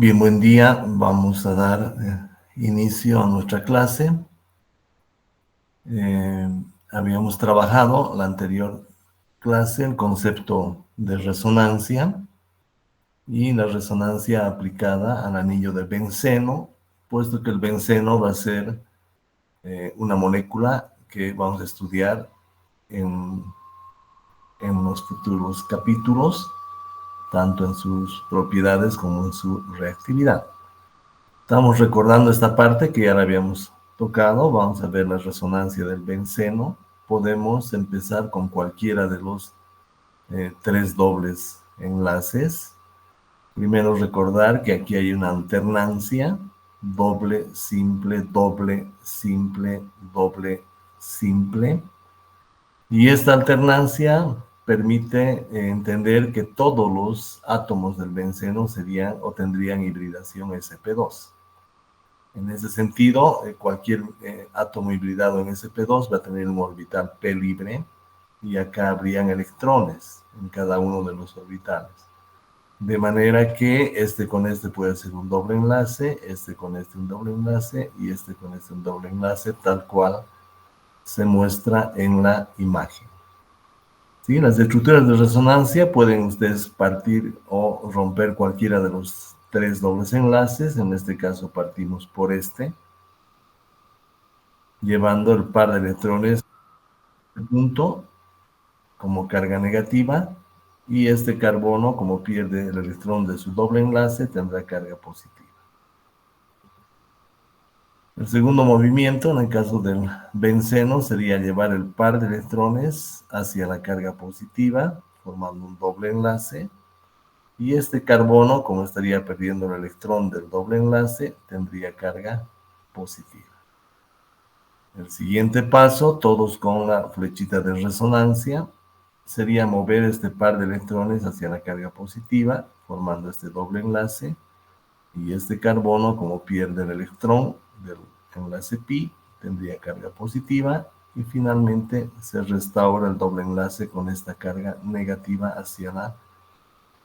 Bien, buen día. Vamos a dar inicio a nuestra clase. Habíamos trabajado la anterior clase el concepto de resonancia y la resonancia aplicada al anillo de benceno, puesto que el benceno va a ser una molécula que vamos a estudiar en los futuros capítulos, tanto en sus propiedades como en su reactividad. Estamos recordando esta parte que ya la habíamos tocado. Vamos a ver la resonancia del benceno. Podemos empezar con cualquiera de los tres dobles enlaces. Primero recordar que aquí hay una alternancia, doble, simple, doble, simple, doble, simple. Y esta alternancia permite entender que todos los átomos del benceno serían o tendrían hibridación sp2. En ese sentido, cualquier átomo hibridado en sp2 va a tener un orbital p libre y acá habrían electrones en cada uno de los orbitales. De manera que este con este puede ser un doble enlace, este con este un doble enlace y este con este un doble enlace, tal cual se muestra en la imagen. ¿Sí? Las estructuras de resonancia pueden ustedes partir o romper cualquiera de los tres dobles enlaces. En este caso partimos por este, llevando el par de electrones junto como carga negativa, y este carbono, como pierde el electrón de su doble enlace, tendrá carga positiva. El segundo movimiento, en el caso del benceno, sería llevar el par de electrones hacia la carga positiva, formando un doble enlace, y este carbono, como estaría perdiendo el electrón del doble enlace, tendría carga positiva. El siguiente paso, todos con la flechita de resonancia, sería mover este par de electrones hacia la carga positiva, formando este doble enlace, y este carbono, como pierde el electrón del enlace pi, tendría carga positiva, y finalmente se restaura el doble enlace con esta carga negativa hacia la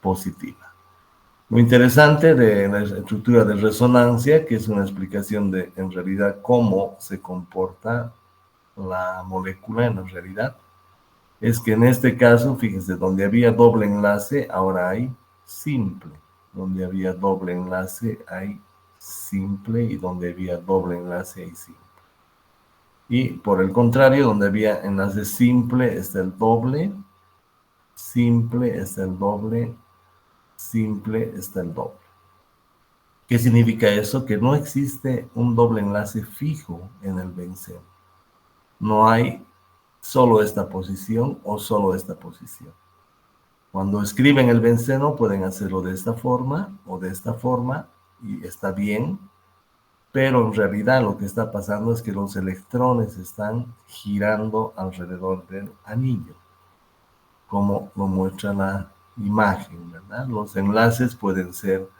positiva. Lo interesante de la estructura de resonancia, que es una explicación de, en realidad, cómo se comporta la molécula en la realidad, es que en este caso, fíjense, donde había doble enlace, ahora hay simple. Donde había doble enlace, hay simple, y donde había doble enlace, hay simple. Y por el contrario, donde había enlace simple, está el doble, simple está el doble, simple está el doble. ¿Qué significa eso? Que no existe un doble enlace fijo en el benceno. No hay solo esta posición o solo esta posición. Cuando escriben el benceno pueden hacerlo de esta forma o de esta forma y está bien, pero en realidad lo que está pasando es que los electrones están girando alrededor del anillo, como lo muestra la imagen, ¿verdad? Los enlaces pueden ser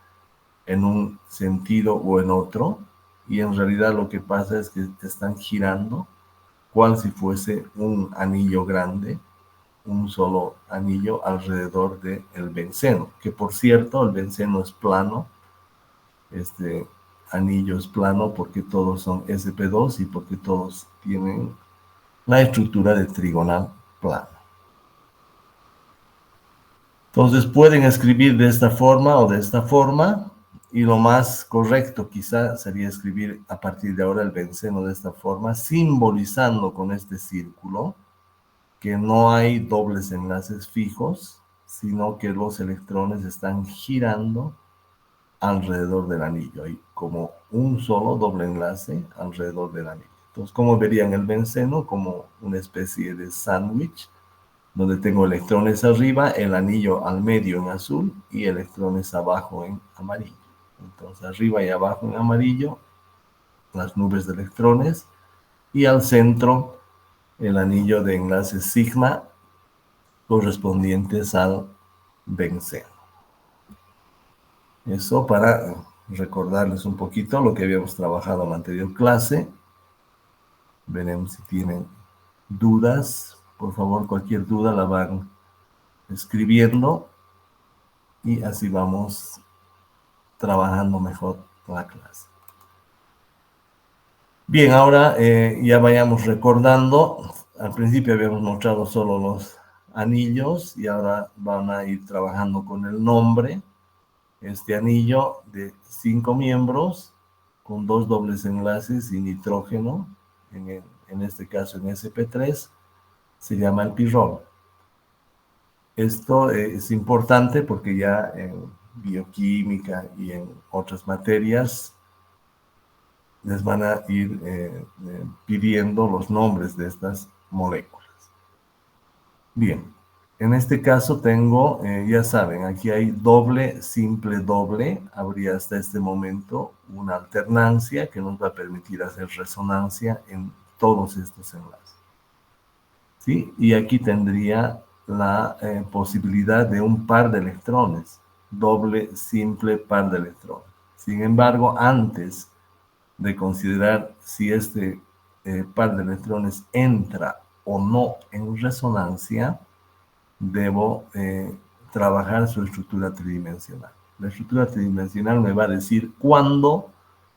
en un sentido o en otro, y en realidad lo que pasa es que están girando cual si fuese un anillo grande, un solo anillo alrededor del benceno, que por cierto el benceno es plano, este anillo es plano porque todos son sp2 y porque todos tienen la estructura de trigonal plano. Entonces pueden escribir de esta forma o de esta forma, y lo más correcto quizá sería escribir a partir de ahora el benceno de esta forma, simbolizando con este círculo que no hay dobles enlaces fijos, sino que los electrones están girando alrededor del anillo. Hay como un solo doble enlace alrededor del anillo. Entonces, ¿cómo verían el benceno? Como una especie de sándwich, donde tengo electrones arriba, el anillo al medio en azul y electrones abajo en amarillo. Entonces, arriba y abajo en amarillo, las nubes de electrones, y al centro el anillo de enlace sigma correspondientes al benceno. Eso para recordarles un poquito lo que habíamos trabajado en la anterior clase. Veremos si tienen dudas. Por favor, cualquier duda la van escribiendo y así vamos trabajando mejor la clase. Bien, ahora ya vayamos recordando. Al principio habíamos mostrado solo los anillos y ahora van a ir trabajando con el nombre. Este anillo de 5 miembros con 2 dobles enlaces y nitrógeno, en este caso en sp3, se llama el pirrol. Esto es importante porque ya en bioquímica y en otras materias les van a ir pidiendo los nombres de estas moléculas. Bien, en este caso tengo, ya saben, aquí hay doble, simple, doble. Habría hasta este momento una alternancia que nos va a permitir hacer resonancia en todos estos enlaces. ¿Sí? Y aquí tendría la posibilidad de un par de electrones, doble, simple, par de electrones. Sin embargo, antes de considerar si este par de electrones entra o no en resonancia, debo trabajar su estructura tridimensional. La estructura tridimensional me va a decir cuándo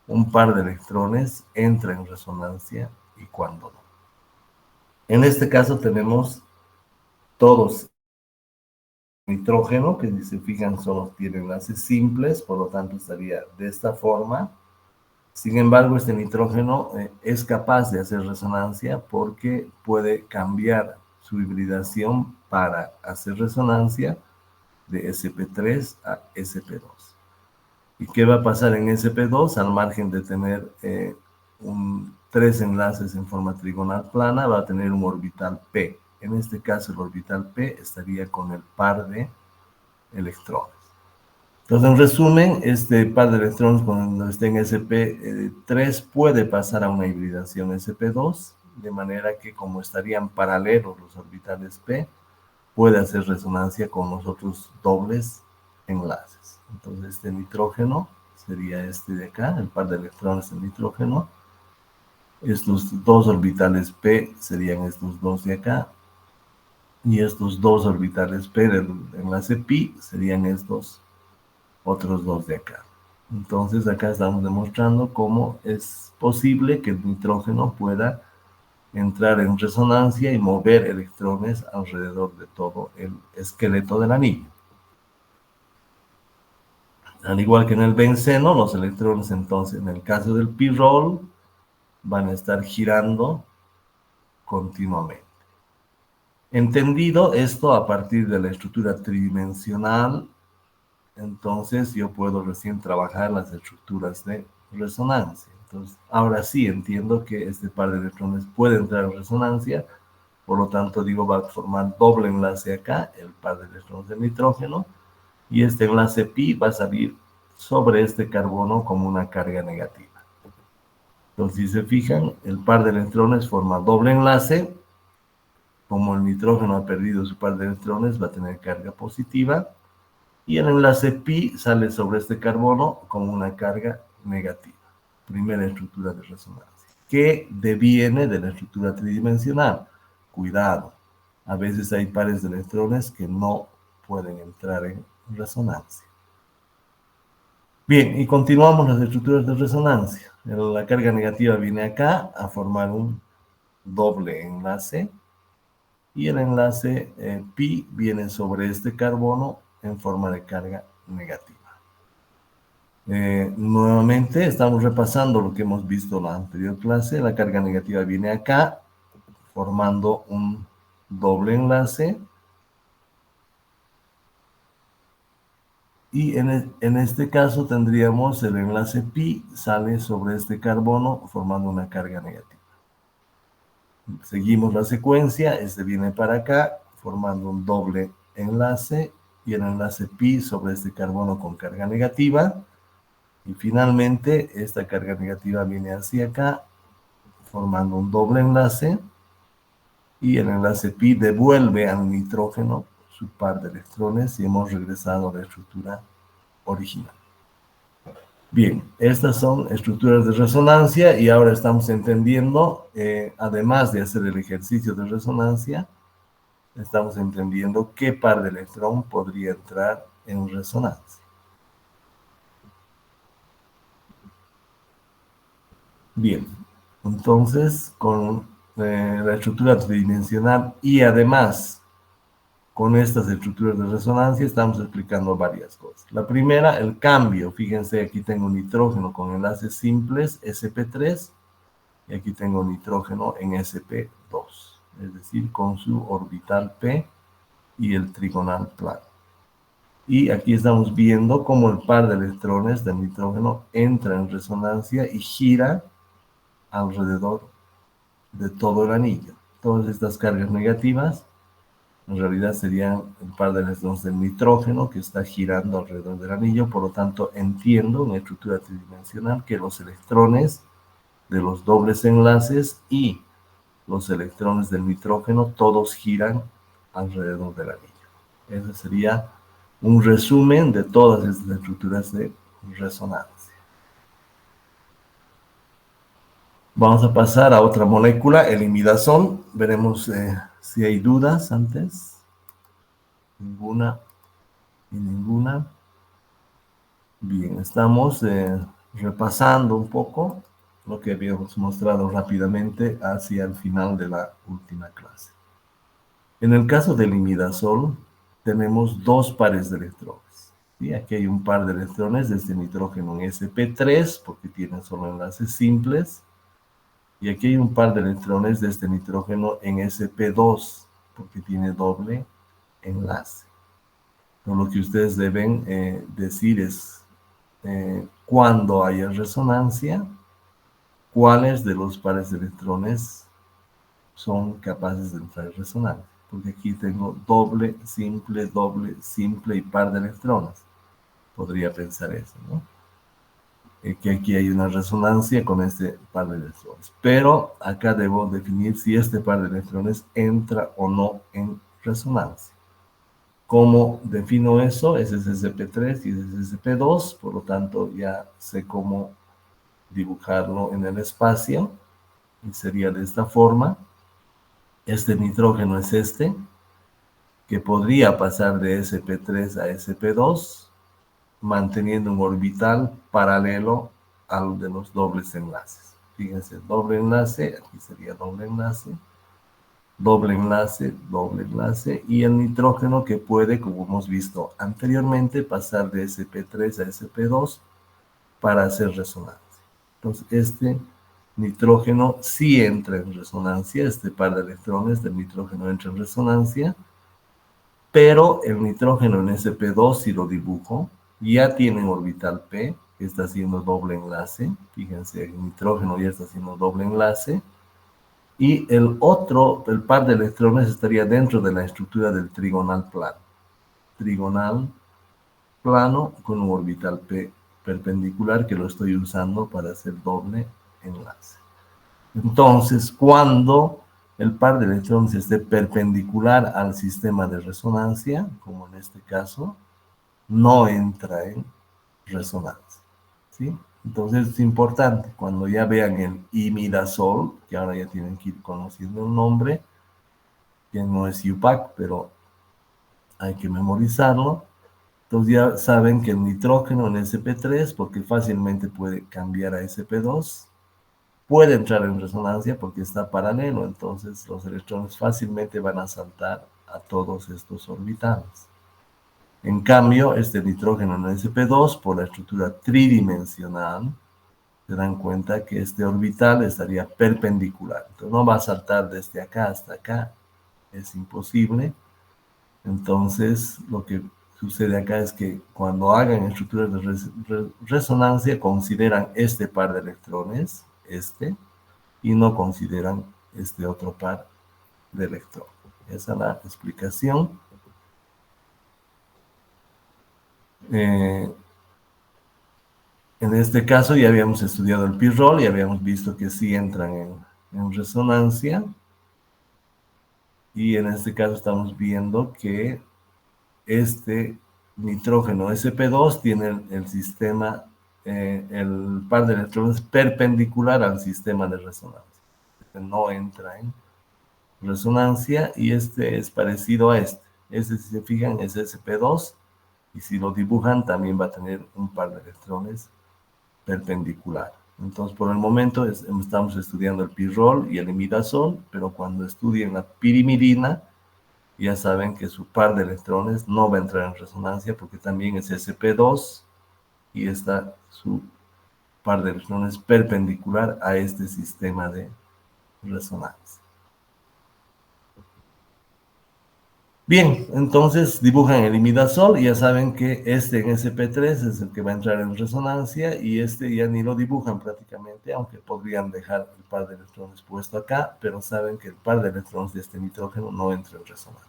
un par de electrones entra en resonancia y cuándo no. En este caso tenemos todos nitrógeno, que si se fijan solo tiene enlaces simples, por lo tanto estaría de esta forma. Sin embargo, este nitrógeno es capaz de hacer resonancia porque puede cambiar su hibridación para hacer resonancia de sp3 a sp2. ¿Y qué va a pasar en sp2? Al margen de tener 3 enlaces en forma trigonal plana, va a tener un orbital p. En este caso, el orbital p estaría con el par de electrones. Entonces, en resumen, este par de electrones cuando esté en sp3 puede pasar a una hibridación sp2, de manera que como estarían paralelos los orbitales p, puede hacer resonancia con los otros dobles enlaces. Entonces, este nitrógeno sería este de acá, el par de electrones del nitrógeno. Estos dos orbitales p serían estos dos de acá. Y estos dos orbitales p del enlace pi serían estos otros dos de acá. Entonces acá estamos demostrando cómo es posible que el nitrógeno pueda entrar en resonancia y mover electrones alrededor de todo el esqueleto del anillo. Al igual que en el benceno, los electrones entonces en el caso del pirrol van a estar girando continuamente. Entendido esto a partir de la estructura tridimensional, entonces yo puedo recién trabajar las estructuras de resonancia. Entonces, ahora sí entiendo que este par de electrones puede entrar en resonancia, por lo tanto digo va a formar doble enlace acá, el par de electrones del nitrógeno, y este enlace pi va a salir sobre este carbono como una carga negativa. Entonces, si se fijan, el par de electrones forma doble enlace. Como el nitrógeno ha perdido su par de electrones, va a tener carga positiva. Y el enlace pi sale sobre este carbono como una carga negativa. Primera estructura de resonancia, que deviene de la estructura tridimensional. Cuidado, a veces hay pares de electrones que no pueden entrar en resonancia. Bien, y continuamos las estructuras de resonancia. La carga negativa viene acá a formar un doble enlace y el enlace pi viene sobre este carbono en forma de carga negativa. Nuevamente estamos repasando lo que hemos visto en la anterior clase. La carga negativa viene acá formando un doble enlace y en este caso tendríamos el enlace pi sale sobre este carbono formando una carga negativa. Seguimos la secuencia, este viene para acá formando un doble enlace y el enlace pi sobre este carbono con carga negativa. Y finalmente esta carga negativa viene hacia acá formando un doble enlace y el enlace pi devuelve al nitrógeno su par de electrones y hemos regresado a la estructura original. Bien, estas son estructuras de resonancia y ahora estamos entendiendo, además de hacer el ejercicio de resonancia, estamos entendiendo qué par de electrón podría entrar en resonancia. Bien, entonces con la estructura tridimensional y además con estas estructuras de resonancia estamos explicando varias cosas. La primera, el cambio. Fíjense, aquí tengo nitrógeno con enlaces simples, sp3, y aquí tengo nitrógeno en sp2, es decir, con su orbital p y el trigonal plano. Y aquí estamos viendo cómo el par de electrones del nitrógeno entra en resonancia y gira alrededor de todo el anillo. Todas estas cargas negativas en realidad serían el par de electrones del nitrógeno que está girando alrededor del anillo. Por lo tanto, entiendo en estructura tridimensional que los electrones de los dobles enlaces y los electrones del nitrógeno todos giran alrededor del anillo. Ese sería un resumen de todas estas estructuras de resonancia. Vamos a pasar a otra molécula, el imidazol. Veremos si hay dudas antes. Ninguna y ninguna. Bien, estamos repasando un poco lo que habíamos mostrado rápidamente hacia el final de la última clase. En el caso del imidazol, tenemos dos pares de electrones. ¿Sí? Aquí hay un par de electrones de este nitrógeno en sp3, porque tienen solo enlaces simples. Y aquí hay un par de electrones de este nitrógeno en sp2, porque tiene doble enlace. Entonces, lo que ustedes deben decir es, cuando haya resonancia, cuáles de los pares de electrones son capaces de entrar en resonancia. Porque aquí tengo doble, simple y par de electrones. Podría pensar eso, ¿no? Que aquí hay una resonancia con este par de electrones. Pero acá debo definir si este par de electrones entra o no en resonancia. ¿Cómo defino eso? Ese es sp3 y ese es sp2, por lo tanto ya sé cómo dibujarlo en el espacio, y sería de esta forma. Este nitrógeno es este, que podría pasar de sp3 a sp2, manteniendo un orbital paralelo al de los dobles enlaces. Fíjense, doble enlace, aquí sería doble enlace, doble enlace, doble enlace, y el nitrógeno que puede, como hemos visto anteriormente, pasar de sp3 a sp2 para hacer resonancia. Entonces, este nitrógeno sí entra en resonancia, este par de electrones del nitrógeno entra en resonancia, pero el nitrógeno en sp2, si lo dibujo, ya tiene orbital p, que está haciendo doble enlace. Fíjense, el nitrógeno ya está haciendo doble enlace, y el otro, el par de electrones, estaría dentro de la estructura del trigonal plano. Trigonal plano con un orbital p perpendicular que lo estoy usando para hacer doble enlace. Entonces, cuando el par de electrones esté perpendicular al sistema de resonancia, como en este caso, no entra en resonancia. ¿Sí? Entonces es importante, cuando ya vean el imidazol, que ahora ya tienen que ir conociendo el nombre, que no es UPAC, pero hay que memorizarlo. Entonces ya saben que el nitrógeno en sp3, porque fácilmente puede cambiar a sp2, puede entrar en resonancia porque está paralelo, entonces los electrones fácilmente van a saltar a todos estos orbitales. En cambio, este nitrógeno en sp2, por la estructura tridimensional, se dan cuenta que este orbital estaría perpendicular. Entonces no va a saltar desde acá hasta acá, es imposible. Entonces lo que sucede acá es que cuando hagan estructuras de resonancia, consideran este par de electrones, y no consideran este otro par de electrones. Esa es la explicación. En este caso ya habíamos estudiado el p-roll y habíamos visto que sí entran en resonancia. Y en este caso estamos viendo que este nitrógeno sp2 tiene el sistema, el par de electrones perpendicular al sistema de resonancia. No entra en resonancia, y este es parecido a este. Este, si se fijan, es sp2, y si lo dibujan también va a tener un par de electrones perpendicular. Entonces, por el momento estamos estudiando el pirrol y el imidazol, pero cuando estudien la pirimidina, ya saben que su par de electrones no va a entrar en resonancia porque también es sp2 y está su par de electrones perpendicular a este sistema de resonancia. Bien, entonces dibujan el imidazol y ya saben que este en sp3 es el que va a entrar en resonancia y este ya ni lo dibujan prácticamente, aunque podrían dejar el par de electrones puesto acá, pero saben que el par de electrones de este nitrógeno no entra en resonancia.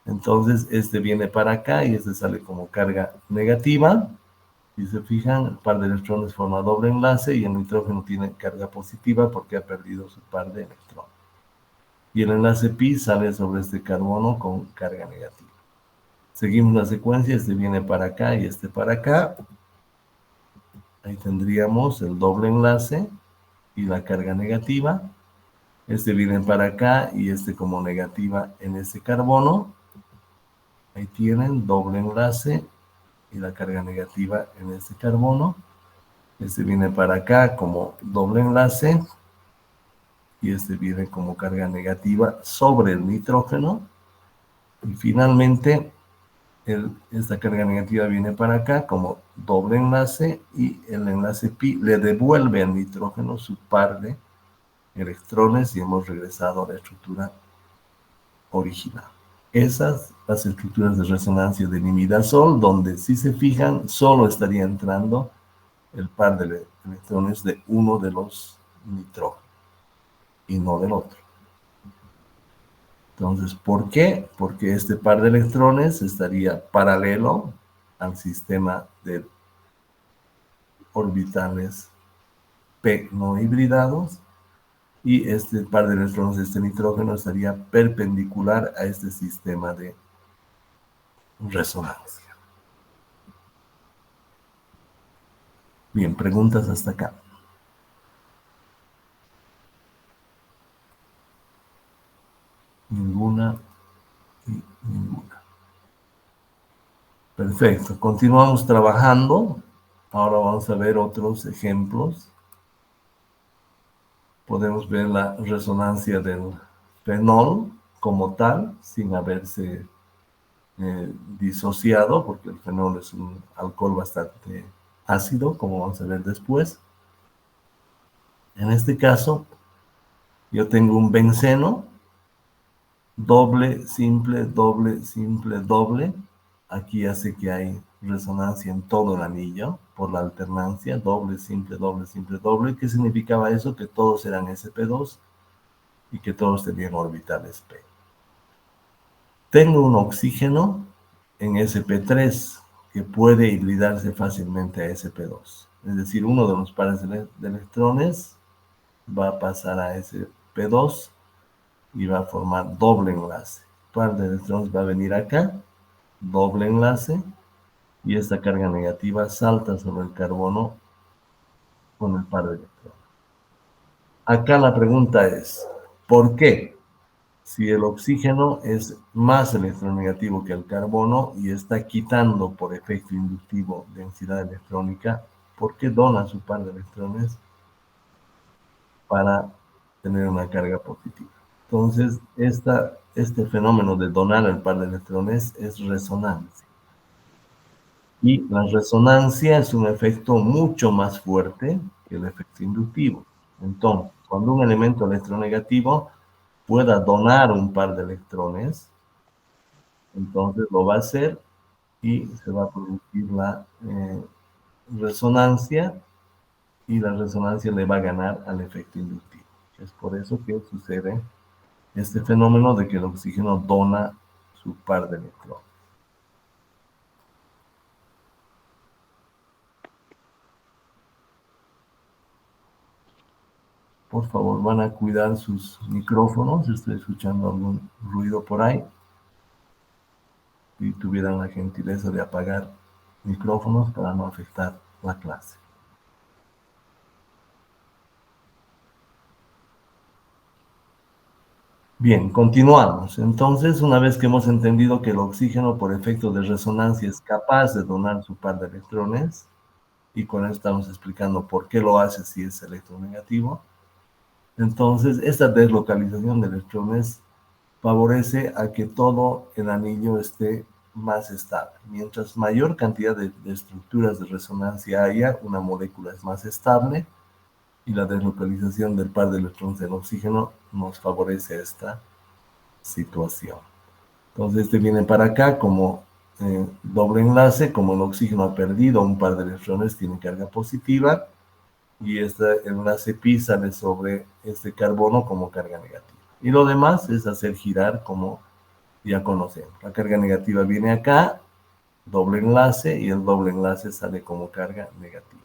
Entonces este viene para acá y este sale como carga negativa. Si se fijan, el par de electrones forma doble enlace y el nitrógeno tiene carga positiva porque ha perdido su par de electrones. Y el enlace pi sale sobre este carbono con carga negativa. Seguimos la secuencia, este viene para acá y este para acá. Ahí tendríamos el doble enlace y la carga negativa. Este viene para acá y este como negativa en este carbono. Ahí tienen doble enlace y la carga negativa en este carbono. Este viene para acá como doble enlace y este viene como carga negativa sobre el nitrógeno. Y finalmente esta carga negativa viene para acá como doble enlace y el enlace pi le devuelve al nitrógeno su par de electrones y hemos regresado a la estructura original. Esas las estructuras de resonancia del imidazol, donde si se fijan solo estaría entrando el par de electrones de uno de los nitrógenos y no del otro. Entonces, ¿por qué? Porque este par de electrones estaría paralelo al sistema de orbitales p no hibridados y este par de electrones de este nitrógeno estaría perpendicular a este sistema de resonancia. Bien, preguntas hasta acá. Ninguna y ninguna. Perfecto, continuamos trabajando. Ahora vamos a ver otros ejemplos. Podemos ver la resonancia del fenol como tal, sin haberse disociado, porque el fenol es un alcohol bastante ácido, como vamos a ver después. En este caso, yo tengo un benceno, doble, simple, doble, simple, doble. Aquí hace que hay resonancia en todo el anillo por la alternancia, doble, simple, doble, simple, doble. ¿Qué significaba eso? Que todos eran sp2 y que todos tenían orbitales p. Tengo un oxígeno en sp3 que puede hibridarse fácilmente a sp2. Es decir, uno de los pares de electrones va a pasar a sp2 y va a formar doble enlace. El par de electrones va a venir acá, doble enlace, y esta carga negativa salta sobre el carbono con el par de electrones. Acá la pregunta es, ¿por qué? Si el oxígeno es más electronegativo que el carbono y está quitando por efecto inductivo densidad electrónica, ¿por qué dona su par de electrones para tener una carga positiva? Entonces, este fenómeno de donar el par de electrones es resonancia. Y la resonancia es un efecto mucho más fuerte que el efecto inductivo. Entonces, cuando un elemento electronegativo pueda donar un par de electrones, entonces lo va a hacer y se va a producir la resonancia y la resonancia le va a ganar al efecto inductivo. Es por eso que sucede este fenómeno de que el oxígeno dona su par de electrones. Por favor, van a cuidar sus micrófonos. Estoy escuchando algún ruido por ahí. Si tuvieran la gentileza de apagar micrófonos para no afectar la clase. Bien, continuamos. Entonces, una vez que hemos entendido que el oxígeno por efecto de resonancia es capaz de donar su par de electrones y con eso estamos explicando por qué lo hace si es electronegativo. Entonces, esta deslocalización de electrones favorece a que todo el anillo esté más estable. Mientras mayor cantidad de estructuras de resonancia haya, una molécula es más estable y la deslocalización del par de electrones del oxígeno nos favorece esta situación. Entonces este viene para acá como doble enlace, como el oxígeno ha perdido un par de electrones, tiene carga positiva, y este enlace pi sale sobre este carbono como carga negativa. Y lo demás es hacer girar como ya conocemos. La carga negativa viene acá, doble enlace, y el doble enlace sale como carga negativa.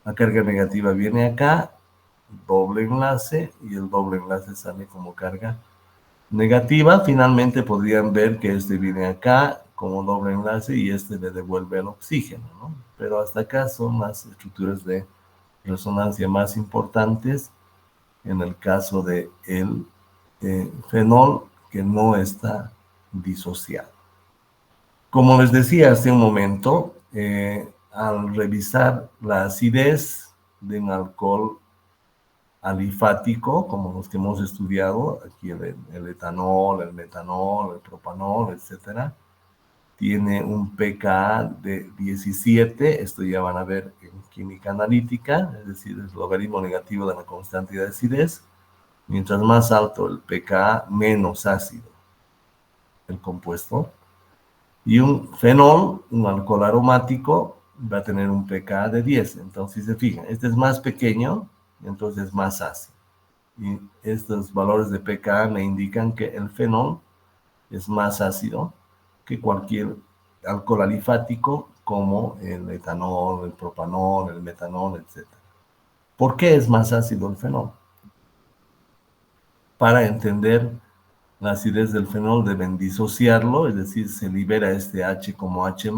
La carga negativa viene acá, doble enlace, y el doble enlace sale como carga negativa. Finalmente podrían ver que este viene acá como doble enlace y este le devuelve el oxígeno, ¿no? Pero hasta acá son las estructuras de resonancia más importantes en el caso de el fenol que no está disociado. Como les decía hace un momento, al revisar la acidez de un alcohol alifático, como los que hemos estudiado, aquí el etanol, el metanol, el propanol, etcétera, tiene un pKa de 17, esto ya van a ver en química analítica, es decir, el logaritmo negativo de la constante de acidez. Mientras más alto el pKa, menos ácido el compuesto. Y un fenol, un alcohol aromático, va a tener un pKa de 10. Entonces, si se fijan, este es más pequeño, entonces es más ácido. Y estos valores de pKa me indican que el fenol es más ácido que cualquier alcohol alifático como el etanol, el propanol, el metanol, etc. ¿Por qué es más ácido el fenol? Para entender la acidez del fenol deben disociarlo, es decir, se libera este H como H+,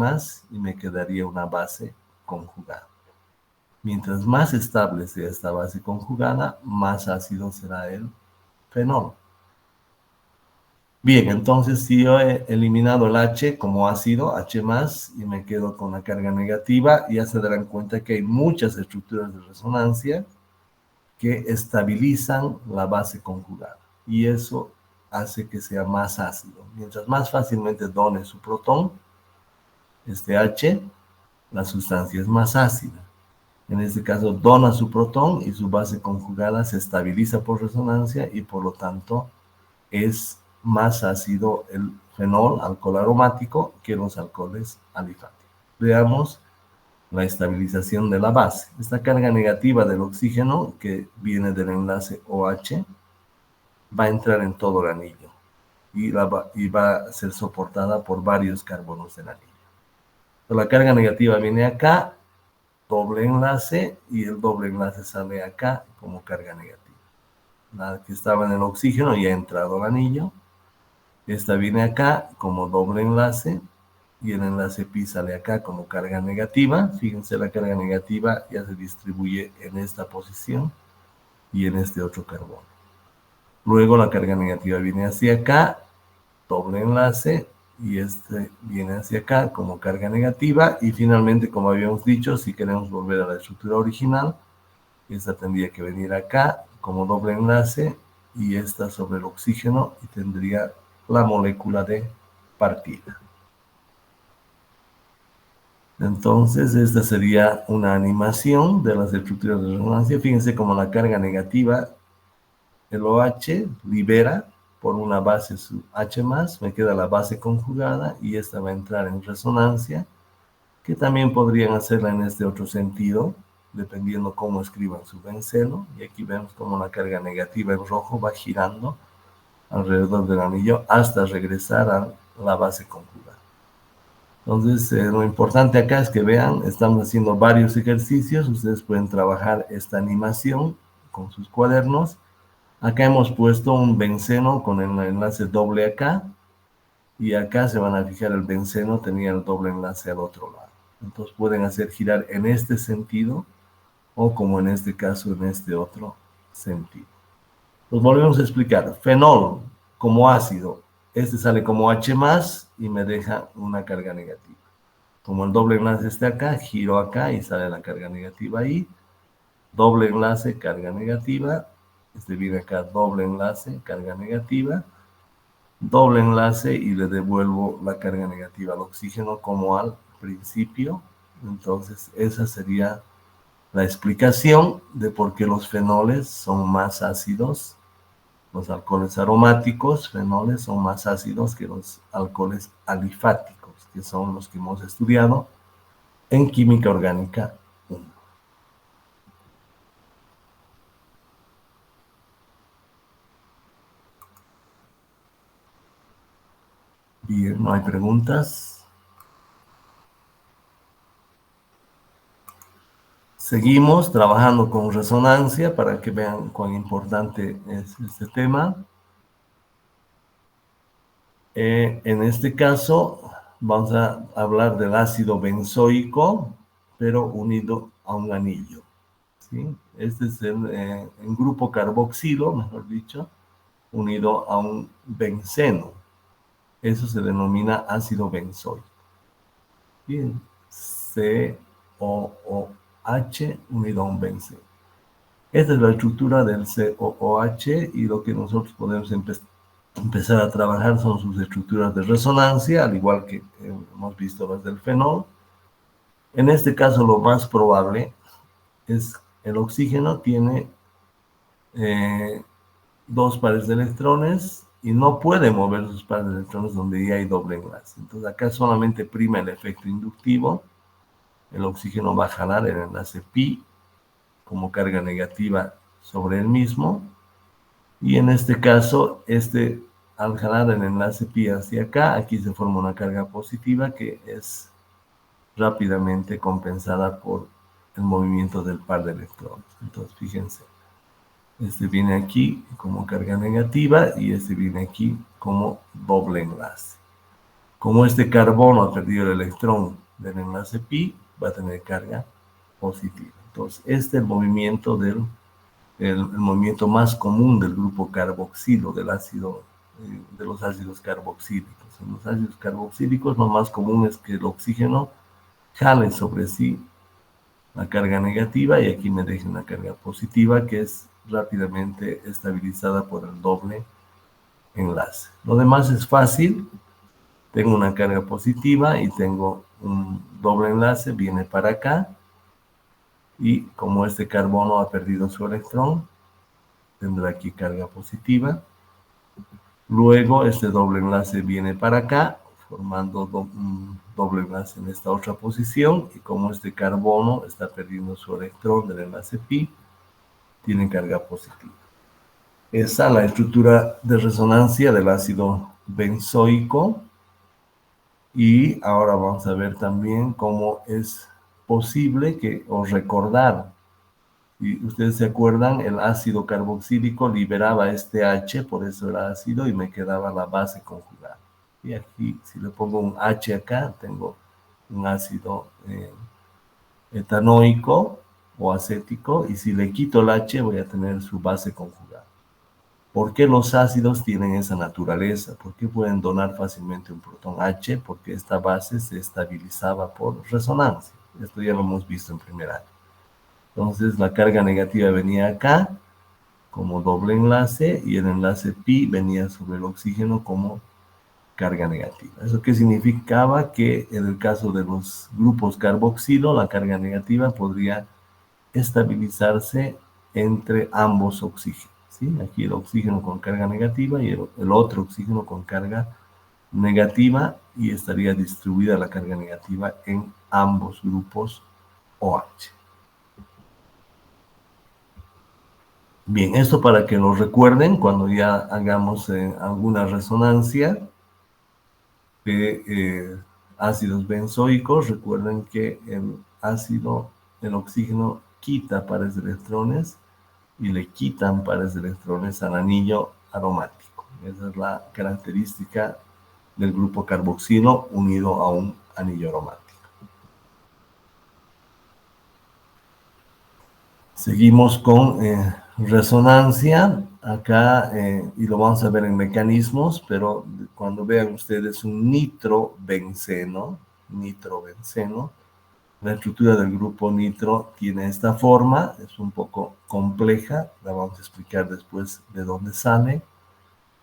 y me quedaría una base conjugada. Mientras más estable sea esta base conjugada, más ácido será el fenol. Bien, entonces si yo he eliminado el H como ácido, H+, y me quedo con la carga negativa, ya se darán cuenta que hay muchas estructuras de resonancia que estabilizan la base conjugada. Y eso hace que sea más ácido. Mientras más fácilmente done su protón, este H, la sustancia es más ácida. En este caso, dona su protón y su base conjugada se estabiliza por resonancia y por lo tanto es más ácido el fenol, alcohol aromático, que los alcoholes alifáticos. Veamos la estabilización de la base. Esta carga negativa del oxígeno que viene del enlace OH va a entrar en todo el anillo y va a ser soportada por varios carbonos del anillo. La carga negativa viene acá, doble enlace, y el doble enlace sale acá como carga negativa. La que estaba en el oxígeno ya ha entrado al anillo. Esta viene acá como doble enlace y el enlace pi sale acá como carga negativa. Fíjense, la carga negativa ya se distribuye en esta posición y en este otro carbono. Luego la carga negativa viene hacia acá, doble enlace, y este viene hacia acá como carga negativa. Y finalmente, como habíamos dicho, si queremos volver a la estructura original, esta tendría que venir acá como doble enlace y esta sobre el oxígeno y tendría la molécula de partida. Entonces, esta sería una animación de las estructuras de resonancia. Fíjense como la carga negativa, el OH, libera por una base su H+, me queda la base conjugada y esta va a entrar en resonancia, que también podrían hacerla en este otro sentido, dependiendo cómo escriban su benceno. Y aquí vemos como la carga negativa en rojo va girando alrededor del anillo hasta regresar a la base conjugada. Entonces, lo importante acá es que vean, estamos haciendo varios ejercicios, ustedes pueden trabajar esta animación con sus cuadernos. Acá hemos puesto un benceno con el enlace doble acá, y acá se van a fijar el benceno tenía el doble enlace al otro lado. Entonces pueden hacer girar en este sentido o como en este caso en este otro sentido. Pues volvemos a explicar. Fenol como ácido, este sale como H+ y me deja una carga negativa. Como el doble enlace está acá, giro acá y sale la carga negativa ahí. Doble enlace, carga negativa. Este viene acá, doble enlace, carga negativa. Doble enlace y le devuelvo la carga negativa al oxígeno como al principio. Entonces, esa sería la explicación de por qué los fenoles son más ácidos. Los alcoholes aromáticos, fenoles, son más ácidos que los alcoholes alifáticos, que son los que hemos estudiado en química orgánica 1. Bien, no hay preguntas. Seguimos trabajando con resonancia para que vean cuán importante es este tema. En este caso, vamos a hablar del ácido benzoico, pero unido a un anillo. ¿Sí? Este es el grupo carboxilo, mejor dicho, unido a un benceno. Eso se denomina ácido benzoico. Bien, COOH unido a un benceno. Esta es la estructura del COOH y lo que nosotros podemos empezar a trabajar son sus estructuras de resonancia, al igual que hemos visto las del fenol. En este caso, lo más probable es el oxígeno tiene dos pares de electrones y no puede mover sus pares de electrones donde ya hay doble enlace. Entonces acá solamente prima el efecto inductivo. El oxígeno va a jalar el enlace pi como carga negativa sobre el mismo. Y en este caso, al jalar el enlace pi hacia acá, aquí se forma una carga positiva que es rápidamente compensada por el movimiento del par de electrones. Entonces, fíjense. Este viene aquí como carga negativa y este viene aquí como doble enlace. Como este carbono ha perdido el electrón del enlace pi, va a tener carga positiva. Entonces, este es el movimiento el movimiento más común del grupo carboxilo, del ácido, de los ácidos carboxílicos. En los ácidos carboxílicos, lo más común es que el oxígeno jale sobre sí la carga negativa y aquí me deje una carga positiva que es rápidamente estabilizada por el doble enlace. Lo demás es fácil. Tengo una carga positiva y tengo un doble enlace, viene para acá y como este carbono ha perdido su electrón, tendrá aquí carga positiva. Luego este doble enlace viene para acá, formando un doble enlace en esta otra posición y como este carbono está perdiendo su electrón del enlace pi, tiene carga positiva. Esa es la estructura de resonancia del ácido benzoico. Y ahora vamos a ver también cómo es posible o recordar. Y ustedes se acuerdan, el ácido carboxílico liberaba este H, por eso era ácido, y me quedaba la base conjugada. Y aquí, si le pongo un H acá, tengo un ácido etanoico o acético, y si le quito el H, voy a tener su base conjugada. ¿Por qué los ácidos tienen esa naturaleza? ¿Por qué pueden donar fácilmente un protón H? Porque esta base se estabilizaba por resonancia. Esto ya lo hemos visto en primer año. Entonces la carga negativa venía acá como doble enlace y el enlace pi venía sobre el oxígeno como carga negativa. ¿Eso qué significaba? Que en el caso de los grupos carboxilo, la carga negativa podría estabilizarse entre ambos oxígenos. ¿Sí? Aquí el oxígeno con carga negativa y el otro oxígeno con carga negativa y estaría distribuida la carga negativa en ambos grupos OH. Bien, esto para que lo recuerden cuando ya hagamos alguna resonancia de ácidos benzoicos. Recuerden que el oxígeno quita pares de electrones y le quitan pares de electrones al anillo aromático. Esa es la característica del grupo carboxilo unido a un anillo aromático. Seguimos con resonancia acá y lo vamos a ver en mecanismos, pero cuando vean ustedes un nitrobenceno, nitrobenceno. La estructura del grupo nitro tiene esta forma, es un poco compleja, la vamos a explicar después de dónde sale.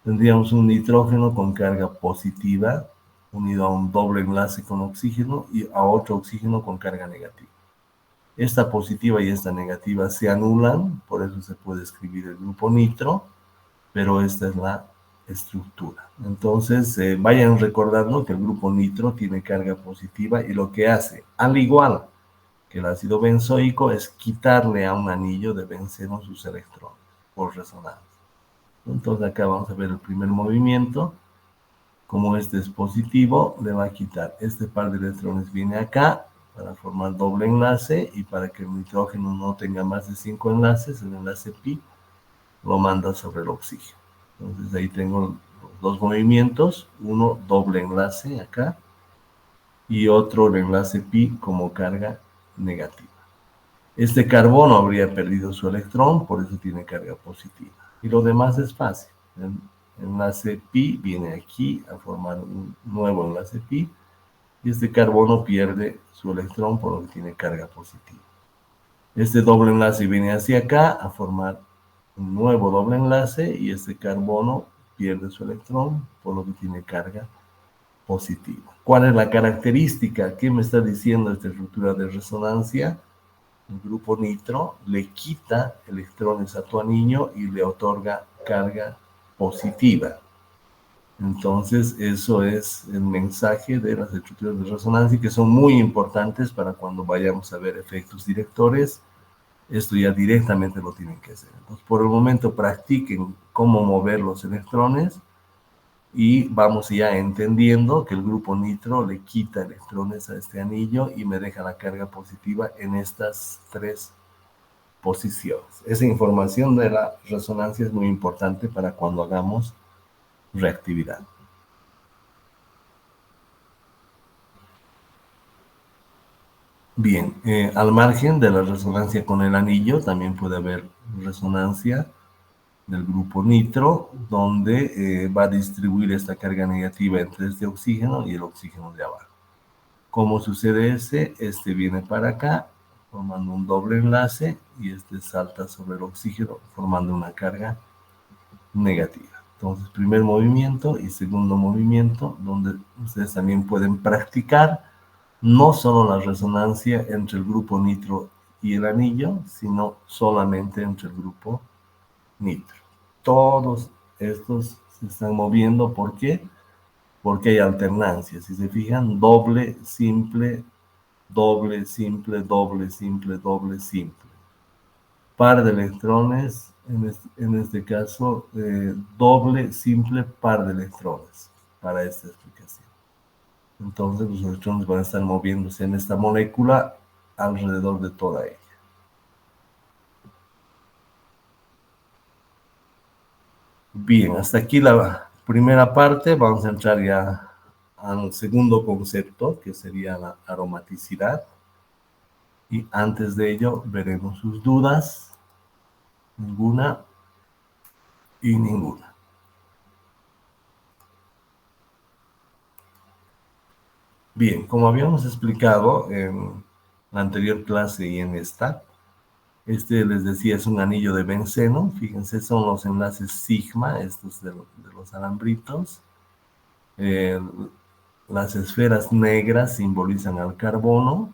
Tendríamos un nitrógeno con carga positiva unido a un doble enlace con oxígeno y a otro oxígeno con carga negativa. Esta positiva y esta negativa se anulan, por eso se puede escribir el grupo nitro, pero esta es la estructura. Entonces, vayan recordando que el grupo nitro tiene carga positiva y lo que hace, al igual que el ácido benzoico, es quitarle a un anillo de benceno sus electrones por resonancia. Entonces acá vamos a ver el primer movimiento. Como este es positivo, le va a quitar este par de electrones, viene acá para formar doble enlace y para que el nitrógeno no tenga más de 5 enlaces, el enlace pi lo manda sobre el oxígeno. Entonces ahí tengo los dos movimientos, uno doble enlace acá y otro el enlace pi como carga negativa. Este carbono habría perdido su electrón, por eso tiene carga positiva. Y lo demás es fácil. El enlace pi viene aquí a formar un nuevo enlace pi y este carbono pierde su electrón por lo que tiene carga positiva. Este doble enlace viene hacia acá a formar un nuevo doble enlace y este carbono pierde su electrón por lo que tiene carga positiva. ¿Cuál es la característica? ¿Qué me está diciendo esta estructura de resonancia? El grupo nitro le quita electrones a tu anillo y le otorga carga positiva. Entonces, eso es el mensaje de las estructuras de resonancia que son muy importantes para cuando vayamos a ver efectos directores. Esto ya directamente lo tienen que hacer. Entonces, por el momento, practiquen cómo mover los electrones y vamos ya entendiendo que el grupo nitro le quita electrones a este anillo y me deja la carga positiva en estas tres posiciones. Esa información de la resonancia es muy importante para cuando hagamos reactividad. Bien, al margen de la resonancia con el anillo, también puede haber resonancia del grupo nitro, donde va a distribuir esta carga negativa entre este oxígeno y el oxígeno de abajo. ¿Cómo sucede ese? Este viene para acá, formando un doble enlace, y este salta sobre el oxígeno, formando una carga negativa. Entonces, primer movimiento y segundo movimiento, donde ustedes también pueden practicar no solo la resonancia entre el grupo nitro y el anillo, sino solamente entre el grupo nitro. Todos estos se están moviendo, ¿por qué? Porque hay alternancia. Si se fijan, doble, simple, doble, simple, doble, simple, doble, simple. Par de electrones, en este caso, doble, simple, par de electrones para esta explicación. Entonces los electrones van a estar moviéndose en esta molécula alrededor de toda ella. Bien, hasta aquí la primera parte. Vamos a entrar ya al segundo concepto, que sería la aromaticidad. Y antes de ello veremos sus dudas. Ninguna y ninguna. Bien, como habíamos explicado en la anterior clase y en esta, este les decía es un anillo de benceno. Fíjense, son los enlaces sigma, estos de los alambritos. Las esferas negras simbolizan al carbono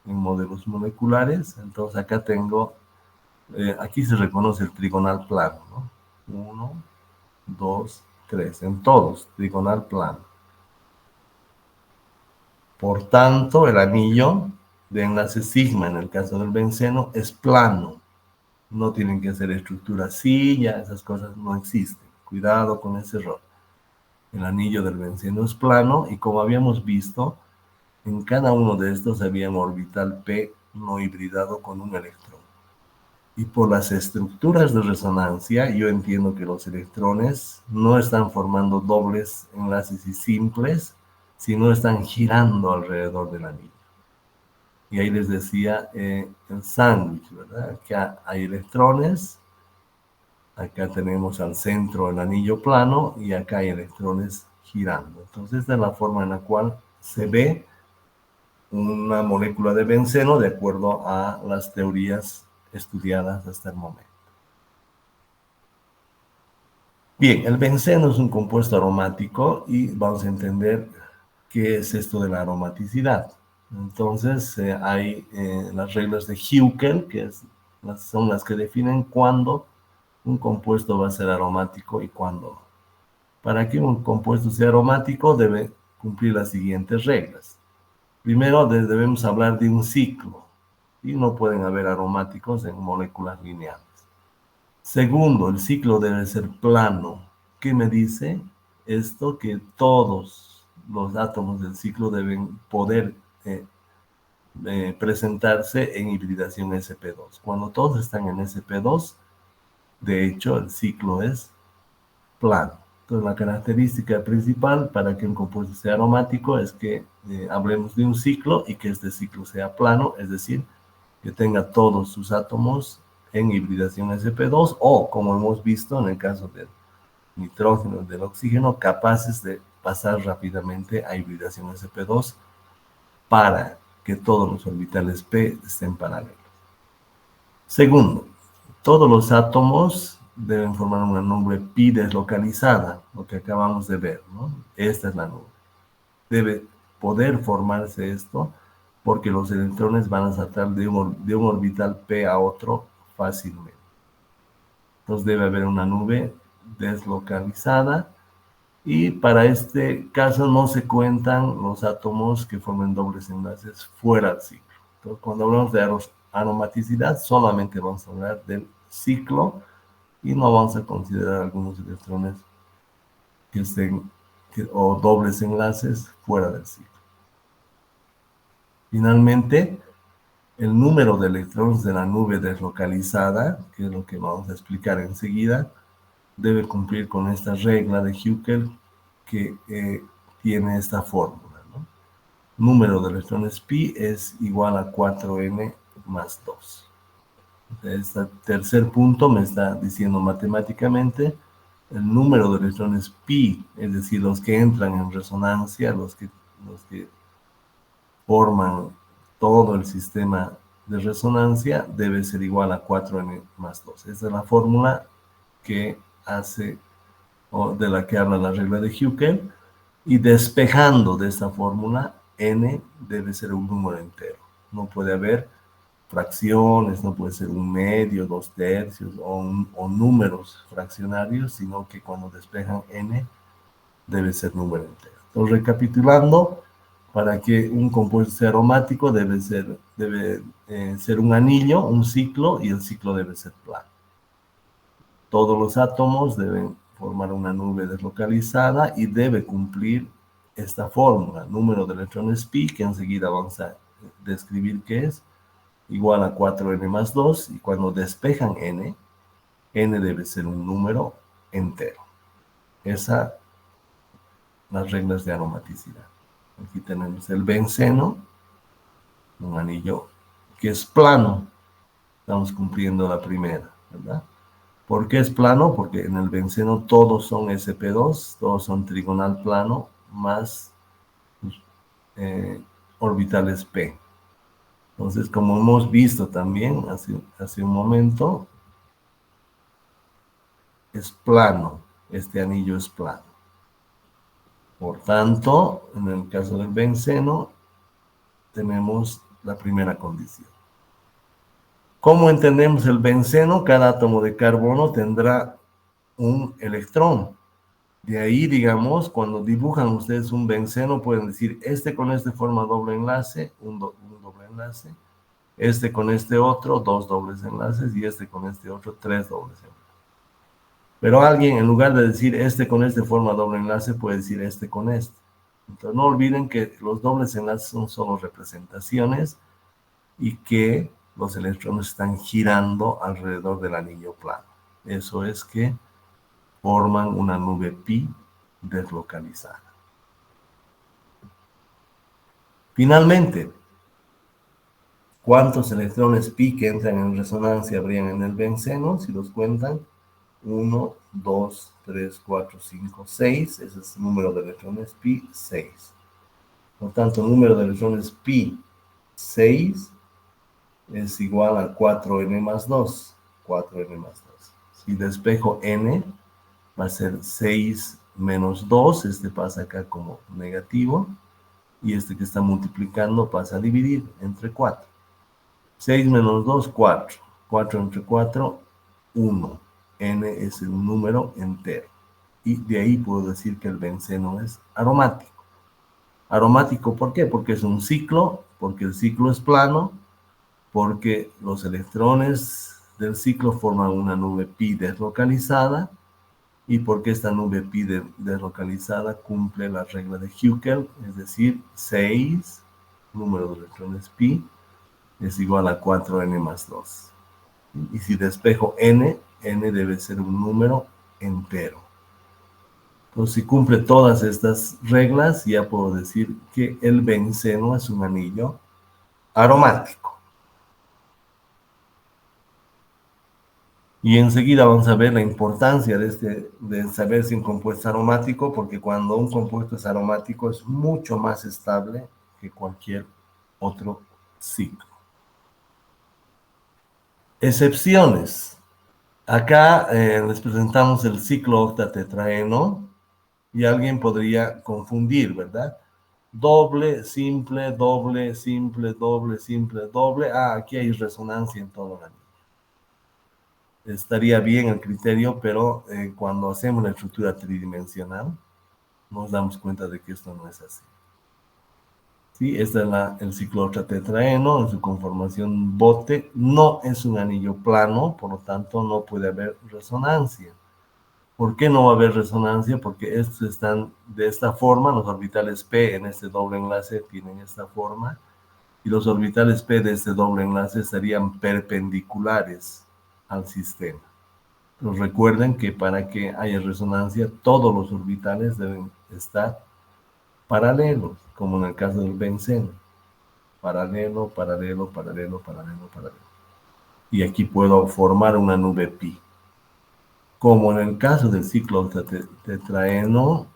en modelos moleculares. Entonces acá tengo, aquí se reconoce el trigonal plano, ¿no? 1, 2, 3, en todos, trigonal plano. Por tanto, el anillo de enlace sigma, en el caso del benceno, es plano. No tienen que ser estructuras silla, esas cosas no existen. Cuidado con ese error. El anillo del benceno es plano y como habíamos visto, en cada uno de estos había un orbital p no hibridado con un electrón. Y por las estructuras de resonancia, yo entiendo que los electrones no están formando dobles enlaces y simples, sino están girando alrededor del anillo. Y ahí les decía el sándwich, ¿verdad? Acá hay electrones, acá tenemos al centro el anillo plano y acá hay electrones girando. Entonces, esta es la forma en la cual se ve una molécula de benceno de acuerdo a las teorías estudiadas hasta el momento. Bien, el benceno es un compuesto aromático y vamos a entender qué es esto de la aromaticidad. Entonces, hay las reglas de Hückel, son las que definen cuándo un compuesto va a ser aromático y cuándo no. Para que un compuesto sea aromático debe cumplir las siguientes reglas. Primero, debemos hablar de un ciclo y no pueden haber aromáticos en moléculas lineales. Segundo, el ciclo debe ser plano. ¿Qué me dice esto? Que todos los átomos del ciclo deben poder presentarse en hibridación sp2. Cuando todos están en sp2, de hecho, el ciclo es plano. Entonces, la característica principal para que un compuesto sea aromático es que hablemos de un ciclo y que este ciclo sea plano, es decir, que tenga todos sus átomos en hibridación sp2 o, como hemos visto en el caso del nitrógeno y del oxígeno, capaces de pasar rápidamente a hibridación sp2 para que todos los orbitales p estén paralelos. Segundo, todos los átomos deben formar una nube pi deslocalizada, lo que acabamos de ver, ¿no? Esta es la nube. Debe poder formarse esto porque los electrones van a saltar de un orbital p a otro fácilmente. Entonces debe haber una nube deslocalizada y para este caso no se cuentan los átomos que formen dobles enlaces fuera del ciclo. Entonces, cuando hablamos de aromaticidad, solamente vamos a hablar del ciclo y no vamos a considerar algunos electrones que estén o dobles enlaces fuera del ciclo. Finalmente, el número de electrones de la nube deslocalizada, que es lo que vamos a explicar enseguida, debe cumplir con esta regla de Hückel que tiene esta fórmula, ¿no? Número de electrones pi es igual a 4n más 2. Este tercer punto me está diciendo matemáticamente el número de electrones pi, es decir, los que entran en resonancia, los que forman todo el sistema de resonancia, debe ser igual a 4n más 2. Esa es la fórmula que hace, o de la que habla la regla de Hückel, y despejando de esta fórmula, n debe ser un número entero. No puede haber fracciones, no puede ser un medio, 2/3 o números fraccionarios, sino que cuando despejan n debe ser número entero. Entonces, recapitulando, para que un compuesto sea aromático debe ser un anillo, un ciclo, y el ciclo debe ser plano. Todos los átomos deben formar una nube deslocalizada y debe cumplir esta fórmula, número de electrones pi, que enseguida vamos a describir qué es, igual a 4n más 2, y cuando despejan n debe ser un número entero. Esas las reglas de aromaticidad. Aquí tenemos el benceno, un anillo que es plano. Estamos cumpliendo la primera, ¿verdad? ¿Por qué es plano? Porque en el benceno todos son sp2, todos son trigonal plano, más orbitales p. Entonces, como hemos visto también hace un momento, es plano, este anillo es plano. Por tanto, en el caso del benceno, tenemos la primera condición. ¿Cómo entendemos el benceno? Cada átomo de carbono tendrá un electrón. De ahí, digamos, cuando dibujan ustedes un benceno, pueden decir, este con este forma doble enlace, un doble enlace, este con este otro, dos dobles enlaces, y este con este otro, tres dobles enlaces. Pero alguien, en lugar de decir este con este forma doble enlace, puede decir este con este. Entonces, no olviden que los dobles enlaces son solo representaciones y que los electrones están girando alrededor del anillo plano. Eso es que forman una nube pi deslocalizada. Finalmente, ¿cuántos electrones pi que entran en resonancia habrían en el benceno? Si los cuentan, 1, 2, 3, 4, 5, 6. Ese es el número de electrones pi, 6. Por tanto, el número de electrones pi 6 es igual a 4n más 2. 4n más 2. Si despejo n, va a ser 6 menos 2. Este pasa acá como negativo. Y este que está multiplicando pasa a dividir entre 4. 6 menos 2, 4. 4 entre 4, 1. N es el número entero. Y de ahí puedo decir que el benceno es aromático. Aromático, ¿por qué? Porque es un ciclo, porque el ciclo es plano, porque los electrones del ciclo forman una nube pi deslocalizada y porque esta nube pi deslocalizada cumple la regla de Huckel, es decir, 6, número de electrones pi, es igual a 4n más 2. Y si despejo n, n debe ser un número entero. Entonces, si cumple todas estas reglas, ya puedo decir que el benceno es un anillo aromático. Y enseguida vamos a ver la importancia de saber si un compuesto es aromático, porque cuando un compuesto es aromático es mucho más estable que cualquier otro ciclo. Excepciones. Acá les presentamos el ciclo octatetraeno y alguien podría confundir, ¿verdad? Doble, simple, doble, simple, doble, simple, doble. Ah, aquí hay resonancia en todo el anillo. Estaría bien el criterio, pero cuando hacemos la estructura tridimensional, nos damos cuenta de que esto no es así. ¿Sí? Este es el ciclo octatetraeno en su conformación bote. No es un anillo plano, por lo tanto no puede haber resonancia. ¿Por qué no va a haber resonancia? Porque estos están de esta forma, los orbitales P en este doble enlace tienen esta forma, y los orbitales P de este doble enlace estarían perpendiculares al sistema. Pero recuerden que para que haya resonancia, todos los orbitales deben estar paralelos, como en el caso del benceno. Paralelo, paralelo, paralelo, paralelo, paralelo. Y aquí puedo formar una nube pi. Como en el caso del ciclo tetraeno,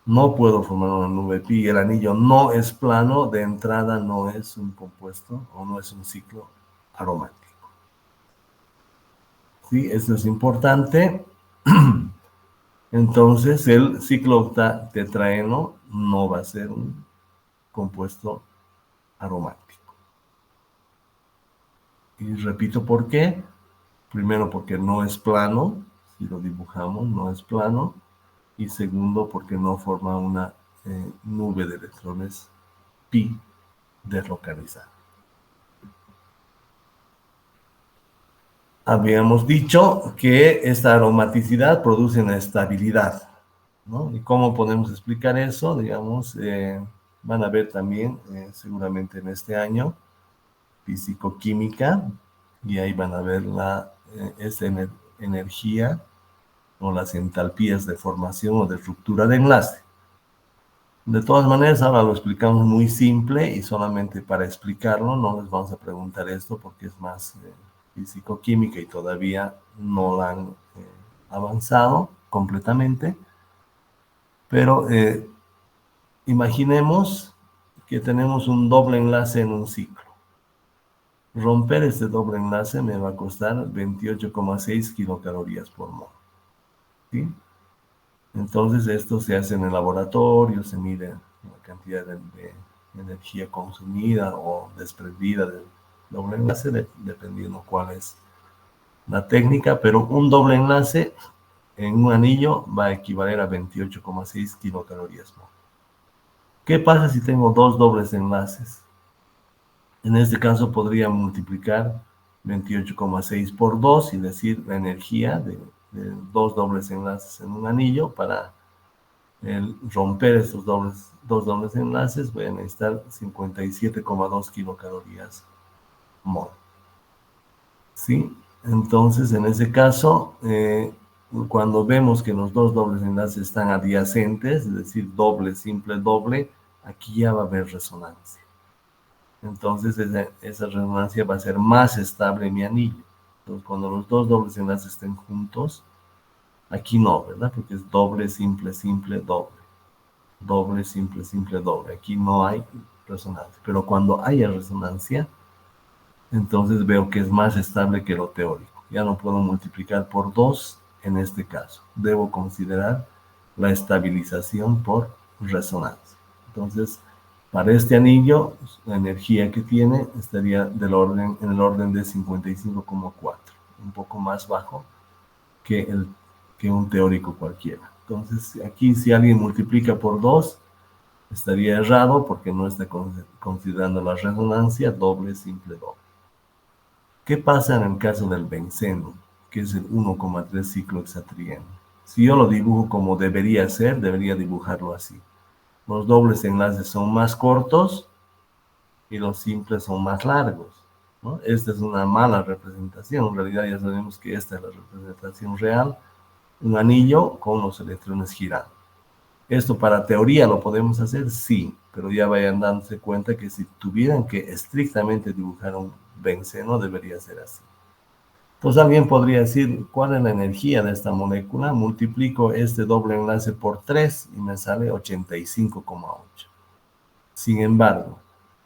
no puedo formar una nube pi. El anillo no es plano, de entrada no es un compuesto o no es un ciclo aromático. ¿Sí? Esto es importante. Entonces, el ciclo tetraeno no va a ser un compuesto aromático. Y repito por qué. Primero, porque no es plano. Si lo dibujamos, no es plano. Y segundo, porque no forma una nube de electrones pi deslocalizada. Habíamos dicho que esta aromaticidad produce una estabilidad, ¿no? ¿Y cómo podemos explicar eso? Digamos, van a ver también, seguramente en este año, físico-química, y ahí van a ver esta energía o las entalpías de formación o de ruptura de enlace. De todas maneras, ahora lo explicamos muy simple y solamente para explicarlo no les vamos a preguntar esto porque es más físico-química y todavía no la han avanzado completamente. Pero imaginemos que tenemos un doble enlace en un ciclo. Romper este doble enlace me va a costar 28,6 kilocalorías por mol. ¿Sí? Entonces esto se hace en el laboratorio, se mide la cantidad de energía consumida o desprendida del doble enlace, dependiendo cuál es la técnica, pero un doble enlace en un anillo va a equivaler a 28,6 kilocalorías. ¿Qué pasa si tengo dos dobles enlaces? En este caso podría multiplicar 28,6 por 2 y decir la energía de dos dobles enlaces en un anillo. Para romper estos dos dobles enlaces voy a necesitar 57,2 kilocalorías mol. ¿Sí? Entonces, en ese caso, cuando vemos que los dos dobles enlaces están adyacentes, es decir, doble, simple, doble, aquí ya va a haber resonancia. Entonces, esa resonancia va a ser más estable en mi anillo. Entonces, cuando los dos dobles enlaces estén juntos, aquí no, ¿verdad? Porque es doble, simple, simple, doble. doble, simple, simple, doble. Aquí no hay resonancia. Pero cuando haya resonancia, entonces veo que es más estable que lo teórico. Ya no puedo multiplicar por 2 en este caso. Debo considerar la estabilización por resonancia. Entonces, para este anillo, la energía que tiene estaría en el orden de 55,4, un poco más bajo que un teórico cualquiera. Entonces, aquí si alguien multiplica por 2, estaría errado porque no está considerando la resonancia doble, simple, doble. ¿Qué pasa en el caso del benceno, que es el 1,3 ciclohexatrieno? Si yo lo dibujo como debería ser, debería dibujarlo así. Los dobles enlaces son más cortos y los simples son más largos, ¿no? Esta es una mala representación. En realidad ya sabemos que esta es la representación real. Un anillo con los electrones girando. ¿Esto para teoría lo podemos hacer? Sí, pero ya vayan dándose cuenta que si tuvieran que estrictamente dibujar un benceno, debería ser así. Entonces alguien podría decir, ¿cuál es la energía de esta molécula? Multiplico este doble enlace por 3 y me sale 85,8. Sin embargo,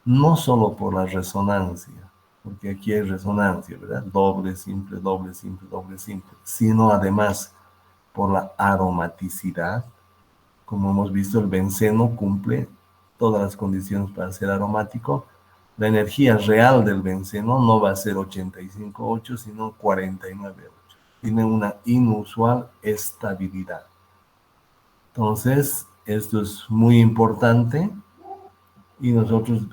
no solo por la resonancia, porque aquí hay resonancia, ¿verdad? Doble, simple, doble, simple, doble, simple, sino además por la aromaticidad. Como hemos visto, el benceno cumple todas las condiciones para ser aromático. La energía real del benceno no va a ser 85,8, sino 49,8. Tiene una inusual estabilidad. Entonces, esto es muy importante y nosotros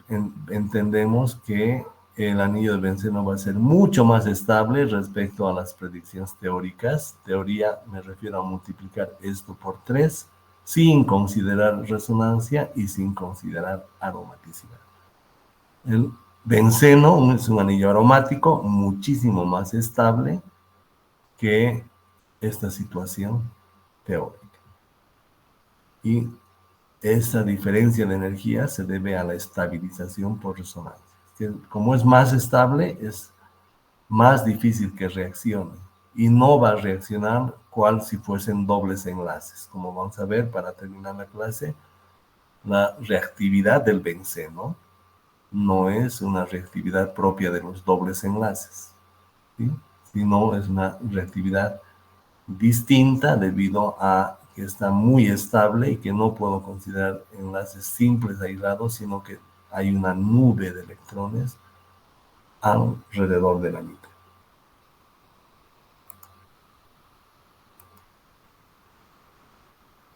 entendemos que el anillo del benceno va a ser mucho más estable respecto a las predicciones teóricas. Teoría, me refiero a multiplicar esto por 3 sin considerar resonancia y sin considerar aromaticidad. El benceno es un anillo aromático muchísimo más estable que esta situación teórica. Y esa diferencia de energía se debe a la estabilización por resonancia. Como es más estable, es más difícil que reaccione y no va a reaccionar cual si fuesen dobles enlaces. Como vamos a ver para terminar la clase, la reactividad del benceno no es una reactividad propia de los dobles enlaces, ¿sí? Sino es una reactividad distinta debido a que está muy estable y que no puedo considerar enlaces simples aislados, sino que hay una nube de electrones alrededor de la anillo.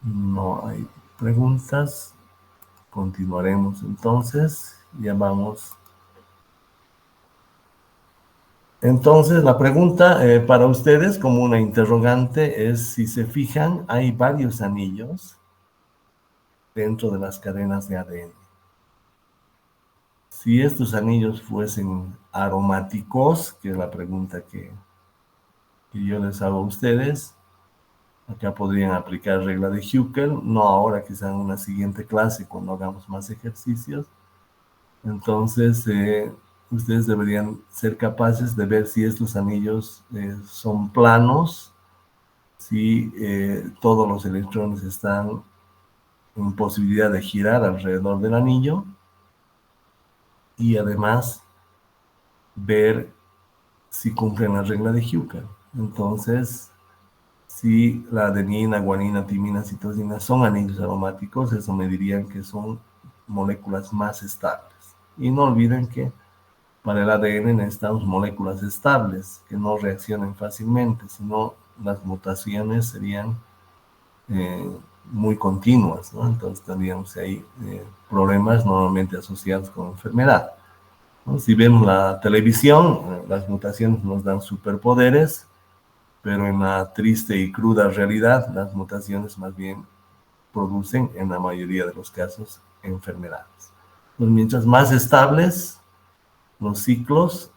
No hay preguntas. Continuaremos entonces. Ya vamos. Entonces, la pregunta para ustedes como una interrogante es, si se fijan, hay varios anillos dentro de las cadenas de ADN. Si estos anillos fuesen aromáticos, que es la pregunta que yo les hago a ustedes, acá podrían aplicar regla de Huckel, no ahora, quizá en una siguiente clase cuando hagamos más ejercicios. Entonces, ustedes deberían ser capaces de ver si estos anillos son planos, si todos los electrones están en posibilidad de girar alrededor del anillo, y además ver si cumplen la regla de Huckel. Entonces, si la adenina, guanina, timina, citosina son anillos aromáticos, eso me dirían que son moléculas más estables. Y no olviden que para el ADN necesitamos moléculas estables, que no reaccionen fácilmente, sino las mutaciones serían muy continuas, ¿no? Entonces tendríamos ahí problemas normalmente asociados con enfermedad, ¿no? Si vemos la televisión, las mutaciones nos dan superpoderes, pero en la triste y cruda realidad, las mutaciones más bien producen, en la mayoría de los casos, enfermedades. Pues mientras más estables los ciclos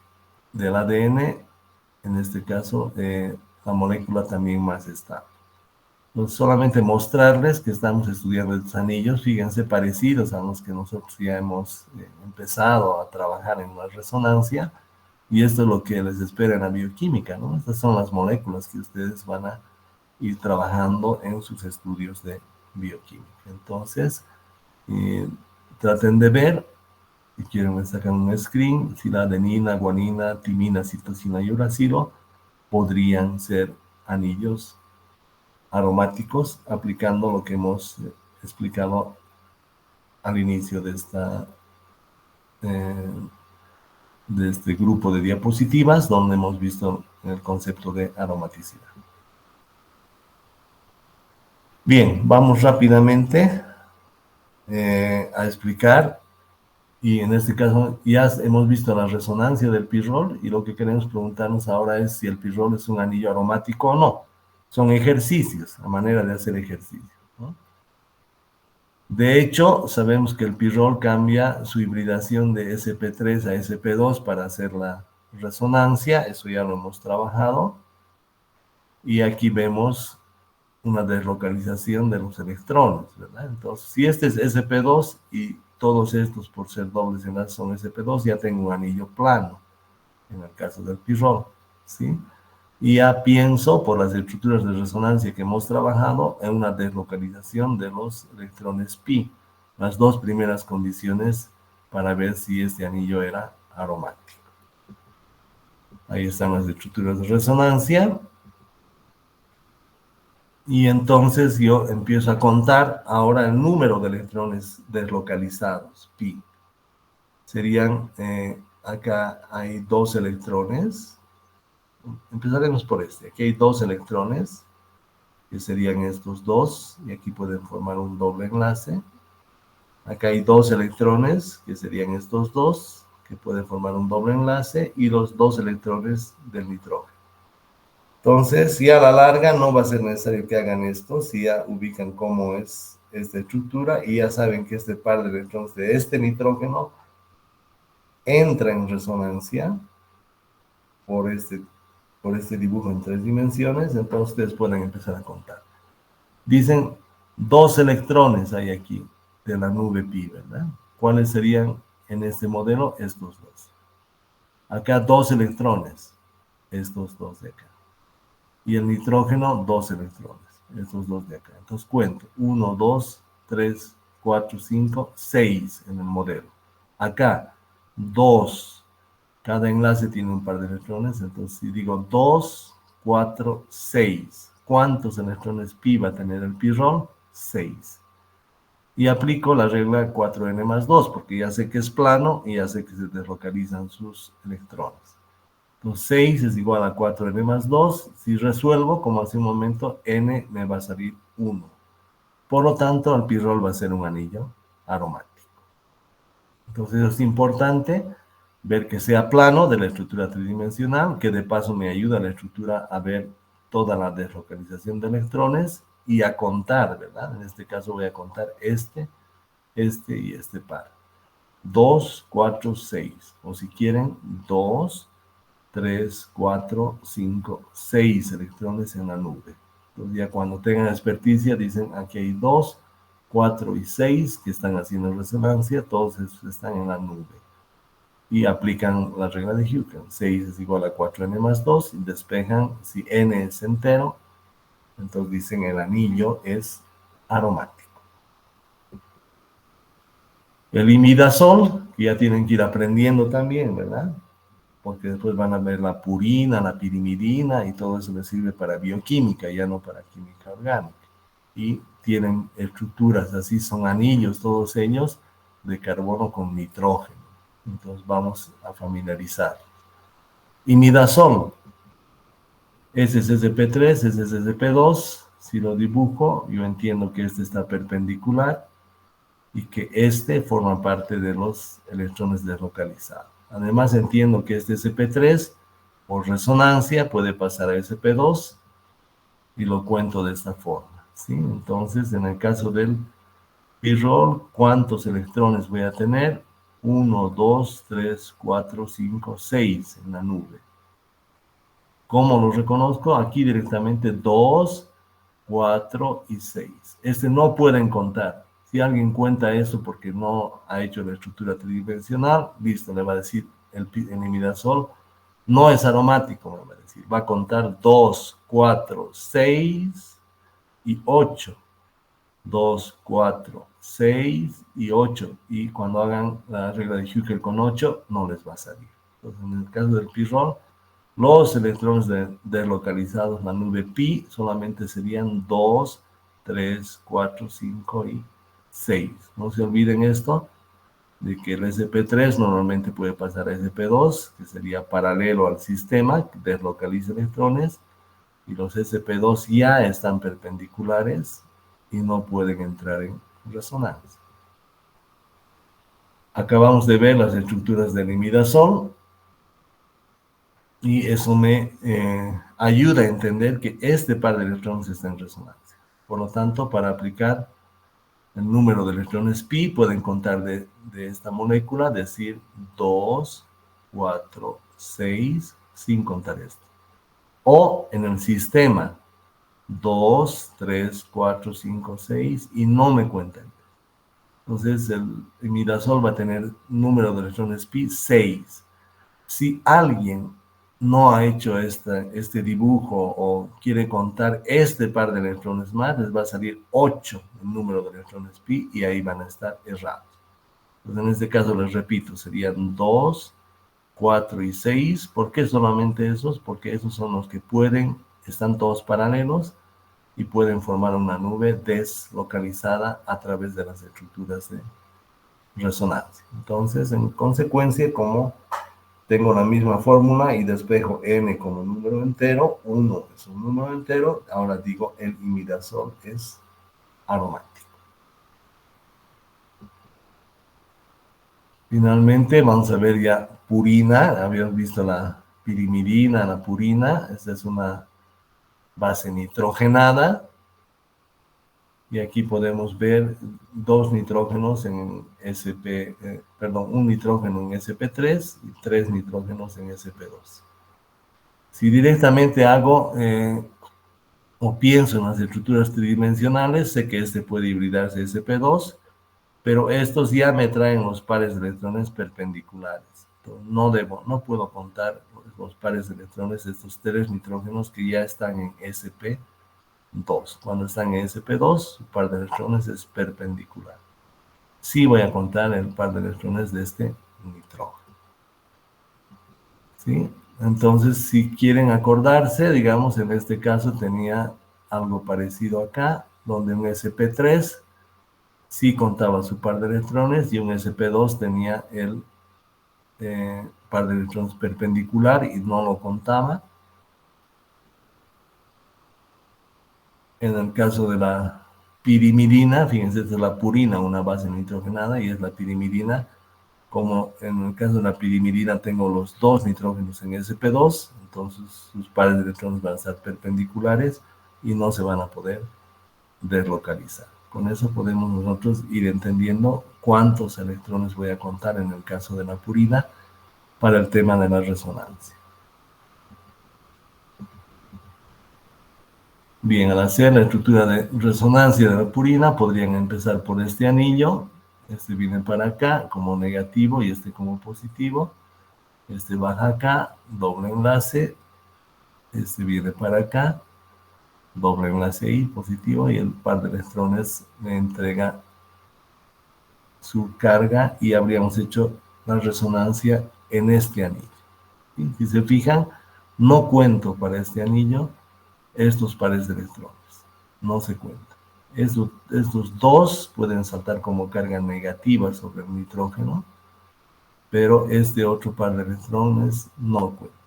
del ADN, en este caso, la molécula también más estable. Entonces, solamente mostrarles que estamos estudiando estos anillos, fíjense, parecidos a los que nosotros ya hemos empezado a trabajar en la resonancia, y esto es lo que les espera en la bioquímica, ¿no? Estas son las moléculas que ustedes van a ir trabajando en sus estudios de bioquímica. Entonces, traten de ver, si quieren me sacan un screen, si la adenina, guanina, timina, citosina y uracilo podrían ser anillos aromáticos aplicando lo que hemos explicado al inicio de este grupo de diapositivas donde hemos visto el concepto de aromaticidad. Bien, vamos rápidamente a explicar, y en este caso ya hemos visto la resonancia del pirrol y lo que queremos preguntarnos ahora es si el pirrol es un anillo aromático o no. Son ejercicios, a manera de hacer ejercicio, ¿no? De hecho, sabemos que el pirrol cambia su hibridación de sp3 a sp2 para hacer la resonancia, eso ya lo hemos trabajado, y aquí vemos una deslocalización de los electrones, ¿verdad? Entonces, si este es sp2 y todos estos por ser dobles enlaces son sp2, ya tengo un anillo plano, en el caso del pirrol, ¿sí? Y ya pienso, por las estructuras de resonancia que hemos trabajado, en una deslocalización de los electrones pi, las dos primeras condiciones para ver si este anillo era aromático. Ahí están las estructuras de resonancia. Y entonces yo empiezo a contar ahora el número de electrones deslocalizados, pi. Serían, acá hay 2 electrones. Empezaremos por este. Aquí hay 2 electrones, que serían estos 2, y aquí pueden formar un doble enlace. Acá hay 2 electrones, que serían estos 2, que pueden formar un doble enlace, y los 2 electrones del nitrógeno. Entonces, si a la larga no va a ser necesario que hagan esto, si ya ubican cómo es esta estructura y ya saben que este par de electrones de este nitrógeno entra en resonancia por este dibujo en 3 dimensiones, entonces ustedes pueden empezar a contar. Dicen 2 electrones hay aquí de la nube pi, ¿verdad? ¿Cuáles serían en este modelo? Estos 2. Acá 2 electrones, estos 2 de acá. Y el nitrógeno, 2 electrones, estos 2 de acá. Entonces cuento, 1, 2, 3, 4, 5, 6 en el modelo. Acá, 2, cada enlace tiene un par de electrones, entonces si digo 2, 4, 6, ¿cuántos electrones pi va a tener el pirrol? 6. Y aplico la regla 4n más 2, porque ya sé que es plano y ya sé que se deslocalizan sus electrones. Entonces 6 es igual a 4n más 2. Si resuelvo, como hace un momento, n me va a salir 1. Por lo tanto, el pirrol va a ser un anillo aromático. Entonces es importante ver que sea plano de la estructura tridimensional, que de paso me ayuda a la estructura a ver toda la deslocalización de electrones y a contar, ¿verdad? En este caso voy a contar este y este par. 2, 4, 6. O si quieren, 2, 3, 4, 5, 6 electrones en la nube. Entonces ya cuando tengan experticia dicen aquí hay 2, 4 y 6 que están haciendo resonancia, todos esos están en la nube. Y aplican la regla de Huygens. 6 es igual a 4n más 2 y despejan si n es entero, entonces dicen el anillo es aromático. El imidazol, que ya tienen que ir aprendiendo también, ¿verdad? Porque después van a ver la purina, la pirimidina y todo eso les sirve para bioquímica, ya no para química orgánica. Y tienen estructuras así, son anillos todos ellos de carbono con nitrógeno. Entonces vamos a familiarizar. Imidazol, ese es sp3, ese es sp2. Si lo dibujo, yo entiendo que este está perpendicular y que este forma parte de los electrones deslocalizados. Además entiendo que este sp3 por resonancia puede pasar a sp2 y lo cuento de esta forma, ¿sí? Entonces, en el caso del pirrol, ¿cuántos electrones voy a tener? 1, 2, 3, 4, 5, 6 en la nube. ¿Cómo lo reconozco? Aquí directamente 2, 4 y 6. Este no pueden contar. Si alguien cuenta eso porque no ha hecho la estructura tridimensional, listo, le va a decir el imidazol no es aromático, me va a decir. Va a contar 2, 4, 6 y 8. 2, 4, 6 y 8. Y cuando hagan la regla de Hückel con 8, no les va a salir. Entonces, en el caso del pi-roll, los electrones deslocalizados en la nube pi solamente serían 2, 3, 4, 5 y 6. No se olviden esto, de que el SP3 normalmente puede pasar a SP2, que sería paralelo al sistema, que deslocaliza electrones, y los SP2 ya están perpendiculares y no pueden entrar en resonancia. Acabamos de ver las estructuras del imidazol y eso me ayuda a entender que este par de electrones está en resonancia. Por lo tanto, para aplicar el número de electrones pi, pueden contar de esta molécula, decir 2, 4, 6, sin contar esto. O en el sistema, 2, 3, 4, 5, 6, y no me cuentan. Entonces, el imidazol va a tener número de electrones pi 6. Si alguien no ha hecho este dibujo o quiere contar este par de electrones más, les va a salir 8 el número de electrones pi y ahí van a estar errados. Entonces, en este caso les repito, serían 2, 4 y 6. ¿Por qué solamente esos? Porque esos son los que están todos paralelos y pueden formar una nube deslocalizada a través de las estructuras de resonancia. Entonces, en consecuencia, como tengo la misma fórmula y despejo n como número entero, 1 es un número entero, ahora digo el imidazol es aromático. Finalmente vamos a ver ya purina. Habíamos visto la pirimidina, la purina. Esta es una base nitrogenada. Y aquí podemos ver dos nitrógenos en un nitrógeno en sp3 y 3 nitrógenos en sp2. Si directamente hago o pienso en las estructuras tridimensionales, sé que este puede hibridarse sp2, pero estos ya me traen los pares de electrones perpendiculares. Entonces, no puedo contar los pares de electrones de estos 3 nitrógenos que ya están en sp2. Cuando están en sp2, su par de electrones es perpendicular. Sí voy a contar el par de electrones de este nitrógeno. ¿Sí? Entonces, si quieren acordarse, digamos, en este caso tenía algo parecido acá, donde un sp3 sí contaba su par de electrones y un sp2 tenía el par de electrones perpendicular y no lo contaba. En el caso de la pirimidina, fíjense, esta es la purina, una base nitrogenada, y es la pirimidina. Como en el caso de la pirimidina tengo los dos nitrógenos en sp2, entonces sus pares de electrones van a estar perpendiculares y no se van a poder deslocalizar. Con eso podemos nosotros ir entendiendo cuántos electrones voy a contar en el caso de la purina para el tema de la resonancia. Bien, al hacer la estructura de resonancia de la purina, podrían empezar por este anillo. Este viene para acá como negativo y este como positivo. Este baja acá, doble enlace. Este viene para acá, doble enlace ahí, positivo, y el par de electrones me entrega su carga y habríamos hecho la resonancia en este anillo. ¿Sí? Si se fijan, no cuento para este anillo estos pares de electrones, no se cuentan. Estos dos pueden saltar como carga negativa sobre el nitrógeno, pero este otro par de electrones no cuenta.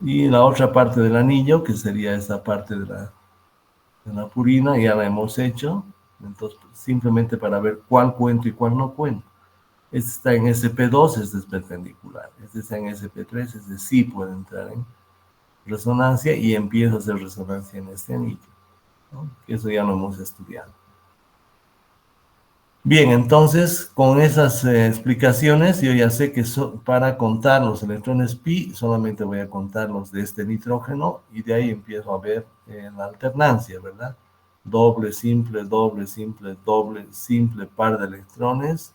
Y la otra parte del anillo, que sería esta parte de la purina, ya la hemos hecho. Entonces, simplemente para ver cuál cuento y cuál no cuento. Este está en sp2, este es perpendicular. Este está en sp3, este sí puede entrar en resonancia y empiezo a hacer resonancia en este anillo, ¿no? Eso ya lo hemos estudiado. Bien, entonces con esas explicaciones yo ya sé que para contar los electrones pi solamente voy a contar los de este nitrógeno y de ahí empiezo a ver la alternancia, ¿verdad? Doble, simple, doble, simple, par de electrones,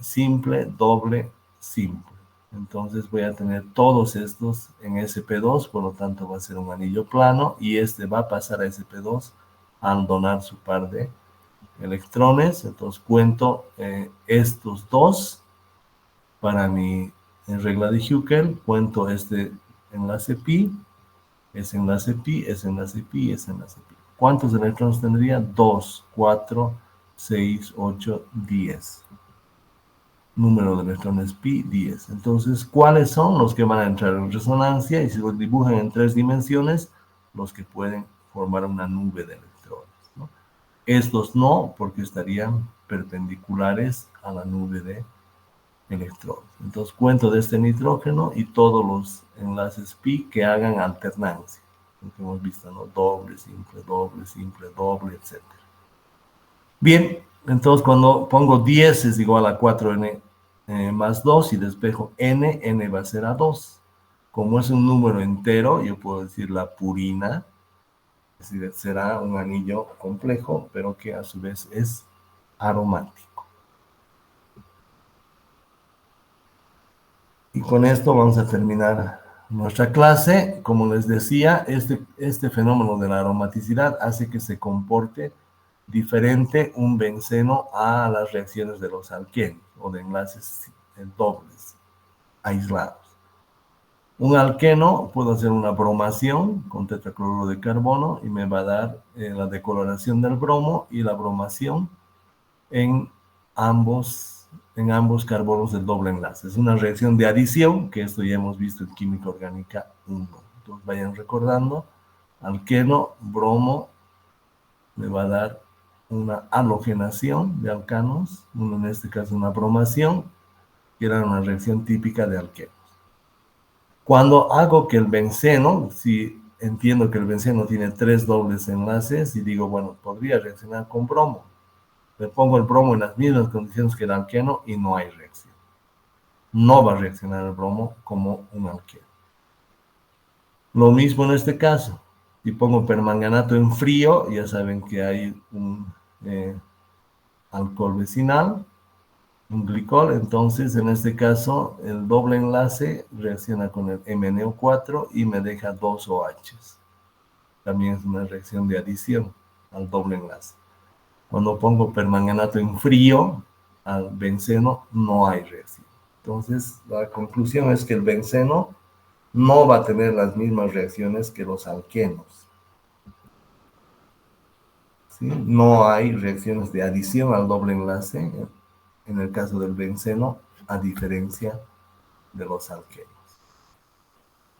simple, doble, simple. Entonces voy a tener todos estos en sp2, por lo tanto va a ser un anillo plano y este va a pasar a sp2 al donar su par de electrones. Entonces cuento estos dos para mi regla de Huckel, cuento este enlace pi, ese enlace pi, ese enlace pi, ese enlace pi. ¿Cuántos electrones tendría? 2, 4, 6, 8, 10. Número de electrones pi, 10. Entonces, ¿cuáles son los que van a entrar en resonancia? Y si los dibujan en 3 dimensiones, los que pueden formar una nube de electrones, ¿no? Estos no, porque estarían perpendiculares a la nube de electrones. Entonces, cuento de este nitrógeno y todos los enlaces pi que hagan alternancia. Lo que hemos visto, ¿no? Doble, doble, etc. Bien, entonces cuando pongo 10 es igual a 4n más 2 y despejo n va a ser a 2. Como es un número entero, yo puedo decir la purina, es decir, será un anillo complejo, pero que a su vez es aromático. Y con esto vamos a terminar nuestra clase. Como les decía, este fenómeno de la aromaticidad hace que se comporte diferente un benceno a las reacciones de los alquenos o de enlaces dobles aislados. Un alqueno puedo hacer una bromación con tetracloruro de carbono y me va a dar la decoloración del bromo y la bromación en ambos carbonos del doble enlace. Es una reacción de adición, que esto ya hemos visto en química orgánica 1. Entonces vayan recordando, alqueno, bromo, me va a dar una halogenación de alcanos, en este caso una bromación, que era una reacción típica de alquenos. Cuando hago que el benceno, si entiendo que el benceno tiene 3 dobles enlaces, y digo, bueno, podría reaccionar con bromo, le pongo el bromo en las mismas condiciones que el alqueno y no hay reacción. No va a reaccionar el bromo como un alqueno. Lo mismo en este caso. Si pongo permanganato en frío, ya saben que hay un alcohol vecinal, un glicol. Entonces, en este caso, el doble enlace reacciona con el MnO4 y me deja 2 OHs. También es una reacción de adición al doble enlace. Cuando pongo permanganato en frío al benceno, no hay reacción. Entonces, la conclusión es que el benceno no va a tener las mismas reacciones que los alquenos. ¿Sí? No hay reacciones de adición al doble enlace en el caso del benceno, a diferencia de los alquenos.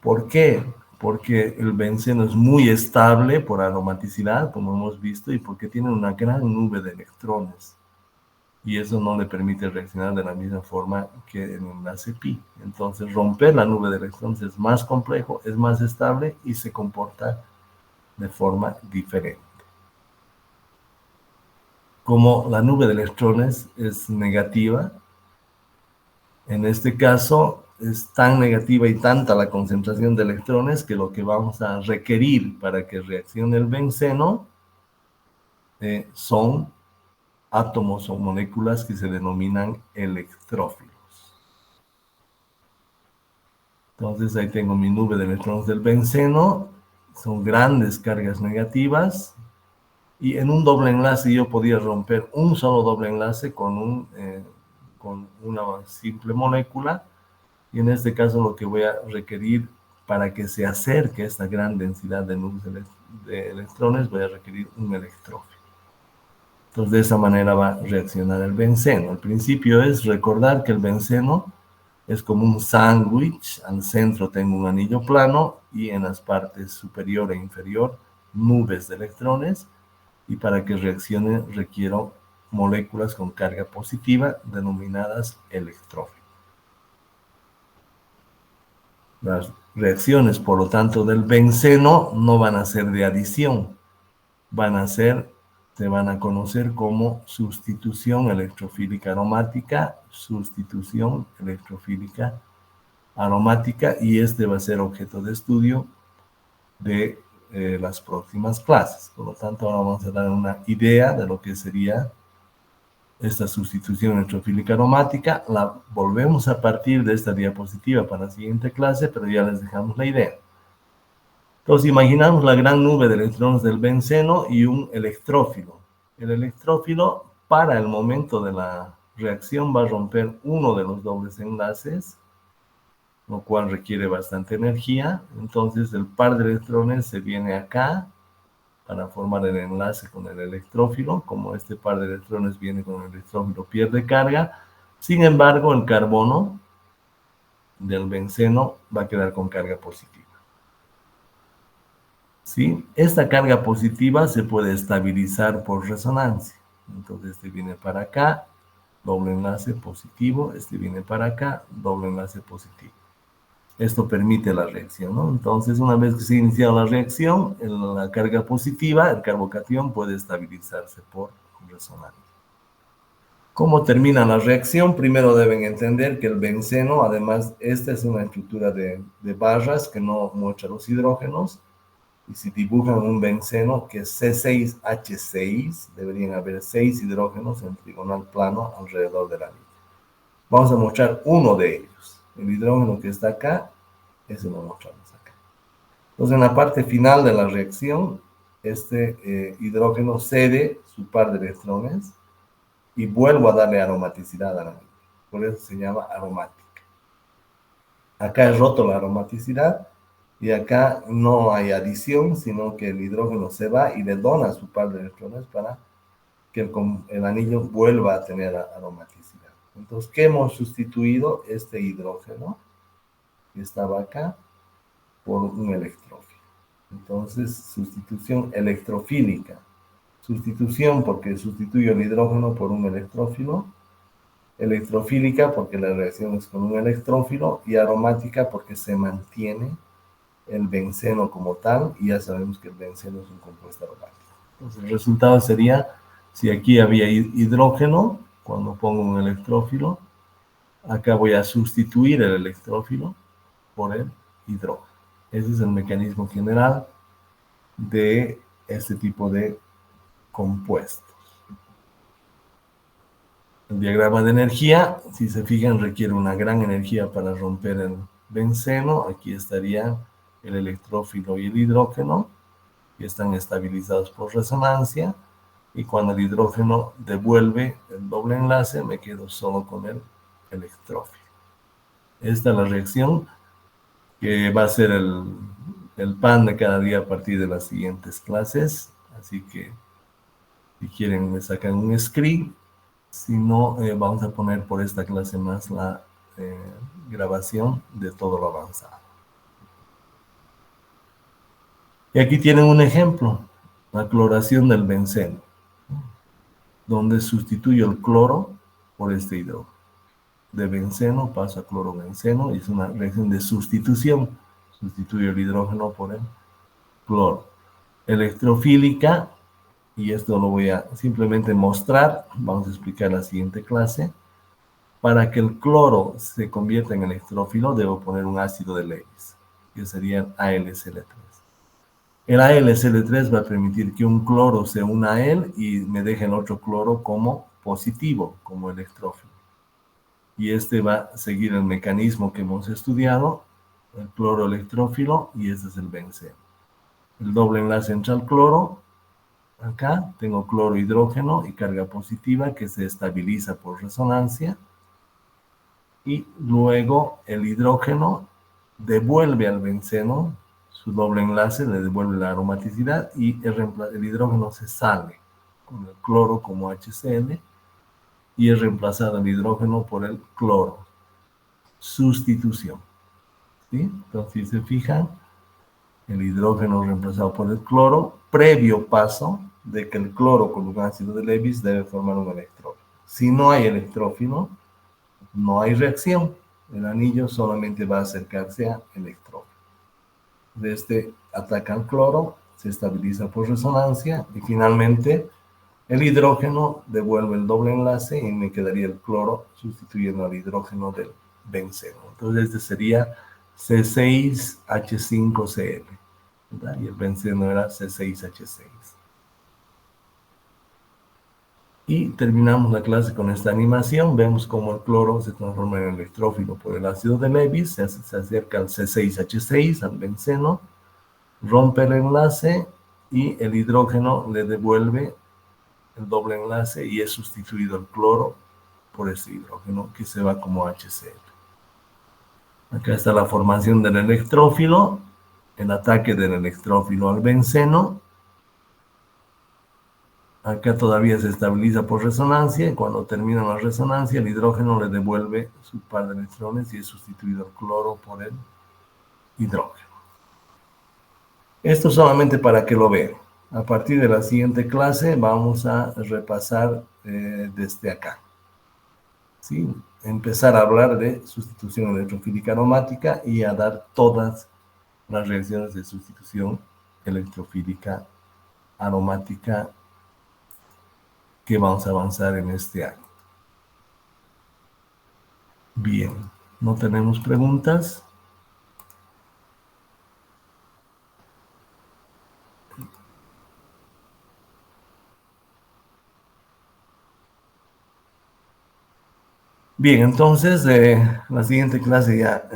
¿Por qué? Porque el benceno es muy estable por aromaticidad, como hemos visto, y porque tiene una gran nube de electrones. Y eso no le permite reaccionar de la misma forma que en el enlace pi. Entonces, romper la nube de electrones es más complejo, es más estable y se comporta de forma diferente. Como la nube de electrones es negativa, en este caso es tan negativa y tanta la concentración de electrones que lo que vamos a requerir para que reaccione el benceno son átomos o moléculas que se denominan electrófilos. Entonces ahí tengo mi nube de electrones del benceno, son grandes cargas negativas, y en un doble enlace yo podía romper un solo doble enlace con una simple molécula, y en este caso lo que voy a requerir para que se acerque esta gran densidad de nubes de electrones, voy a requerir un electrófilo. Entonces de esa manera va a reaccionar el benceno. El principio es recordar que el benceno es como un sándwich, al centro tengo un anillo plano y en las partes superior e inferior nubes de electrones, y para que reaccione requiero moléculas con carga positiva denominadas electrófilos. Las reacciones, por lo tanto, del benceno no van a ser de adición, se van a conocer como sustitución electrofílica aromática, y este va a ser objeto de estudio de las próximas clases. Por lo tanto, ahora vamos a dar una idea de lo que sería esta sustitución electrofílica aromática. La volvemos a partir de esta diapositiva para la siguiente clase, pero ya les dejamos la idea. Entonces imaginamos la gran nube de electrones del benceno y un electrófilo. El electrófilo, para el momento de la reacción, va a romper uno de los dobles enlaces, lo cual requiere bastante energía. Entonces el par de electrones se viene acá para formar el enlace con el electrófilo. Como este par de electrones viene con el electrófilo, pierde carga. Sin embargo, el carbono del benceno va a quedar con carga positiva. ¿Sí? Esta carga positiva se puede estabilizar por resonancia. Entonces este viene para acá, doble enlace positivo, este viene para acá, doble enlace positivo. Esto permite la reacción, ¿no? Entonces, una vez que se ha iniciado la reacción, en la carga positiva, el carbocatión puede estabilizarse por resonancia. ¿Cómo termina la reacción? Primero deben entender que el benceno, además, esta es una estructura de barras que no muestra los hidrógenos. Y si dibujan un benceno que es C6H6, deberían haber 6 hidrógenos en trigonal plano alrededor del anillo. Vamos a mostrar uno de ellos. El hidrógeno que está acá, ese lo mostramos acá. Entonces, en la parte final de la reacción, este hidrógeno cede su par de electrones y vuelvo a darle aromaticidad al anillo. Por eso se llama aromática. Acá he roto la aromaticidad y acá no hay adición, sino que el hidrógeno se va y le dona su par de electrones para que el anillo vuelva a tener aromaticidad. Entonces, ¿qué hemos sustituido? Este hidrógeno que estaba acá por un electrófilo. Entonces, sustitución electrofílica. Sustitución porque sustituyo el hidrógeno por un electrófilo. Electrofílica porque la reacción es con un electrófilo. Y aromática porque se mantiene el benceno como tal, y ya sabemos que el benceno es un compuesto aromático. Entonces, el resultado sería, si aquí había hidrógeno, cuando pongo un electrófilo, acá voy a sustituir el electrófilo por el hidrógeno. Ese es el mecanismo general de este tipo de compuestos. El diagrama de energía, si se fijan, requiere una gran energía para romper el benceno. Aquí estaría el electrófilo y el hidrógeno, que están estabilizados por resonancia, y cuando el hidrógeno devuelve el doble enlace, me quedo solo con el electrófilo. Esta es la reacción que va a ser el pan de cada día a partir de las siguientes clases. Así que, si quieren, me sacan un screen. Si no, vamos a poner por esta clase más la grabación de todo lo avanzado. Y aquí tienen un ejemplo, la cloración del benceno, donde sustituyo el cloro por este hidrógeno. De benceno paso a clorobenceno y es una reacción de sustitución. Sustituyo el hidrógeno por el cloro. Electrofílica, y esto lo voy a simplemente mostrar, vamos a explicar la siguiente clase. Para que el cloro se convierta en electrófilo, debo poner un ácido de Lewis, que sería el AlCl3. El AlCl3 va a permitir que un cloro se una a él y me deje el otro cloro como positivo, como electrófilo. Y este va a seguir el mecanismo que hemos estudiado, el cloro electrófilo, y este es el benceno. El doble enlace entre el cloro, acá tengo cloro hidrógeno y carga positiva que se estabiliza por resonancia. Y luego el hidrógeno devuelve al benceno su doble enlace, le devuelve la aromaticidad y el hidrógeno se sale con el cloro como HCl y es reemplazado el hidrógeno por el cloro. Sustitución. ¿Sí? Entonces, si se fijan, el hidrógeno reemplazado por el cloro, previo paso de que el cloro con un ácido de Lewis debe formar un electrófilo. Si no hay electrófilo, no hay reacción. El anillo solamente va a acercarse a electrófilo. De este ataca al cloro, se estabiliza por resonancia y finalmente el hidrógeno devuelve el doble enlace y me quedaría el cloro sustituyendo al hidrógeno del benceno. Entonces este sería C6H5Cl, ¿verdad? Y el benceno era C6H6. Y terminamos la clase con esta animación. Vemos cómo el cloro se transforma en electrófilo por el ácido de Lewis, se acerca al C6H6, al benceno, rompe el enlace y el hidrógeno le devuelve el doble enlace y es sustituido el cloro por este hidrógeno que se va como HCl. Acá está la formación del electrófilo, el ataque del electrófilo al benceno. Acá todavía se estabiliza por resonancia y cuando termina la resonancia el hidrógeno le devuelve su par de electrones y es sustituido el cloro por el hidrógeno. Esto solamente para que lo vean. A partir de la siguiente clase vamos a repasar desde acá. ¿Sí? Empezar a hablar de sustitución electrofílica aromática y a dar todas las reacciones de sustitución electrofílica aromática que vamos a avanzar en este año. Bien, ¿no tenemos preguntas? Bien, entonces la siguiente clase ya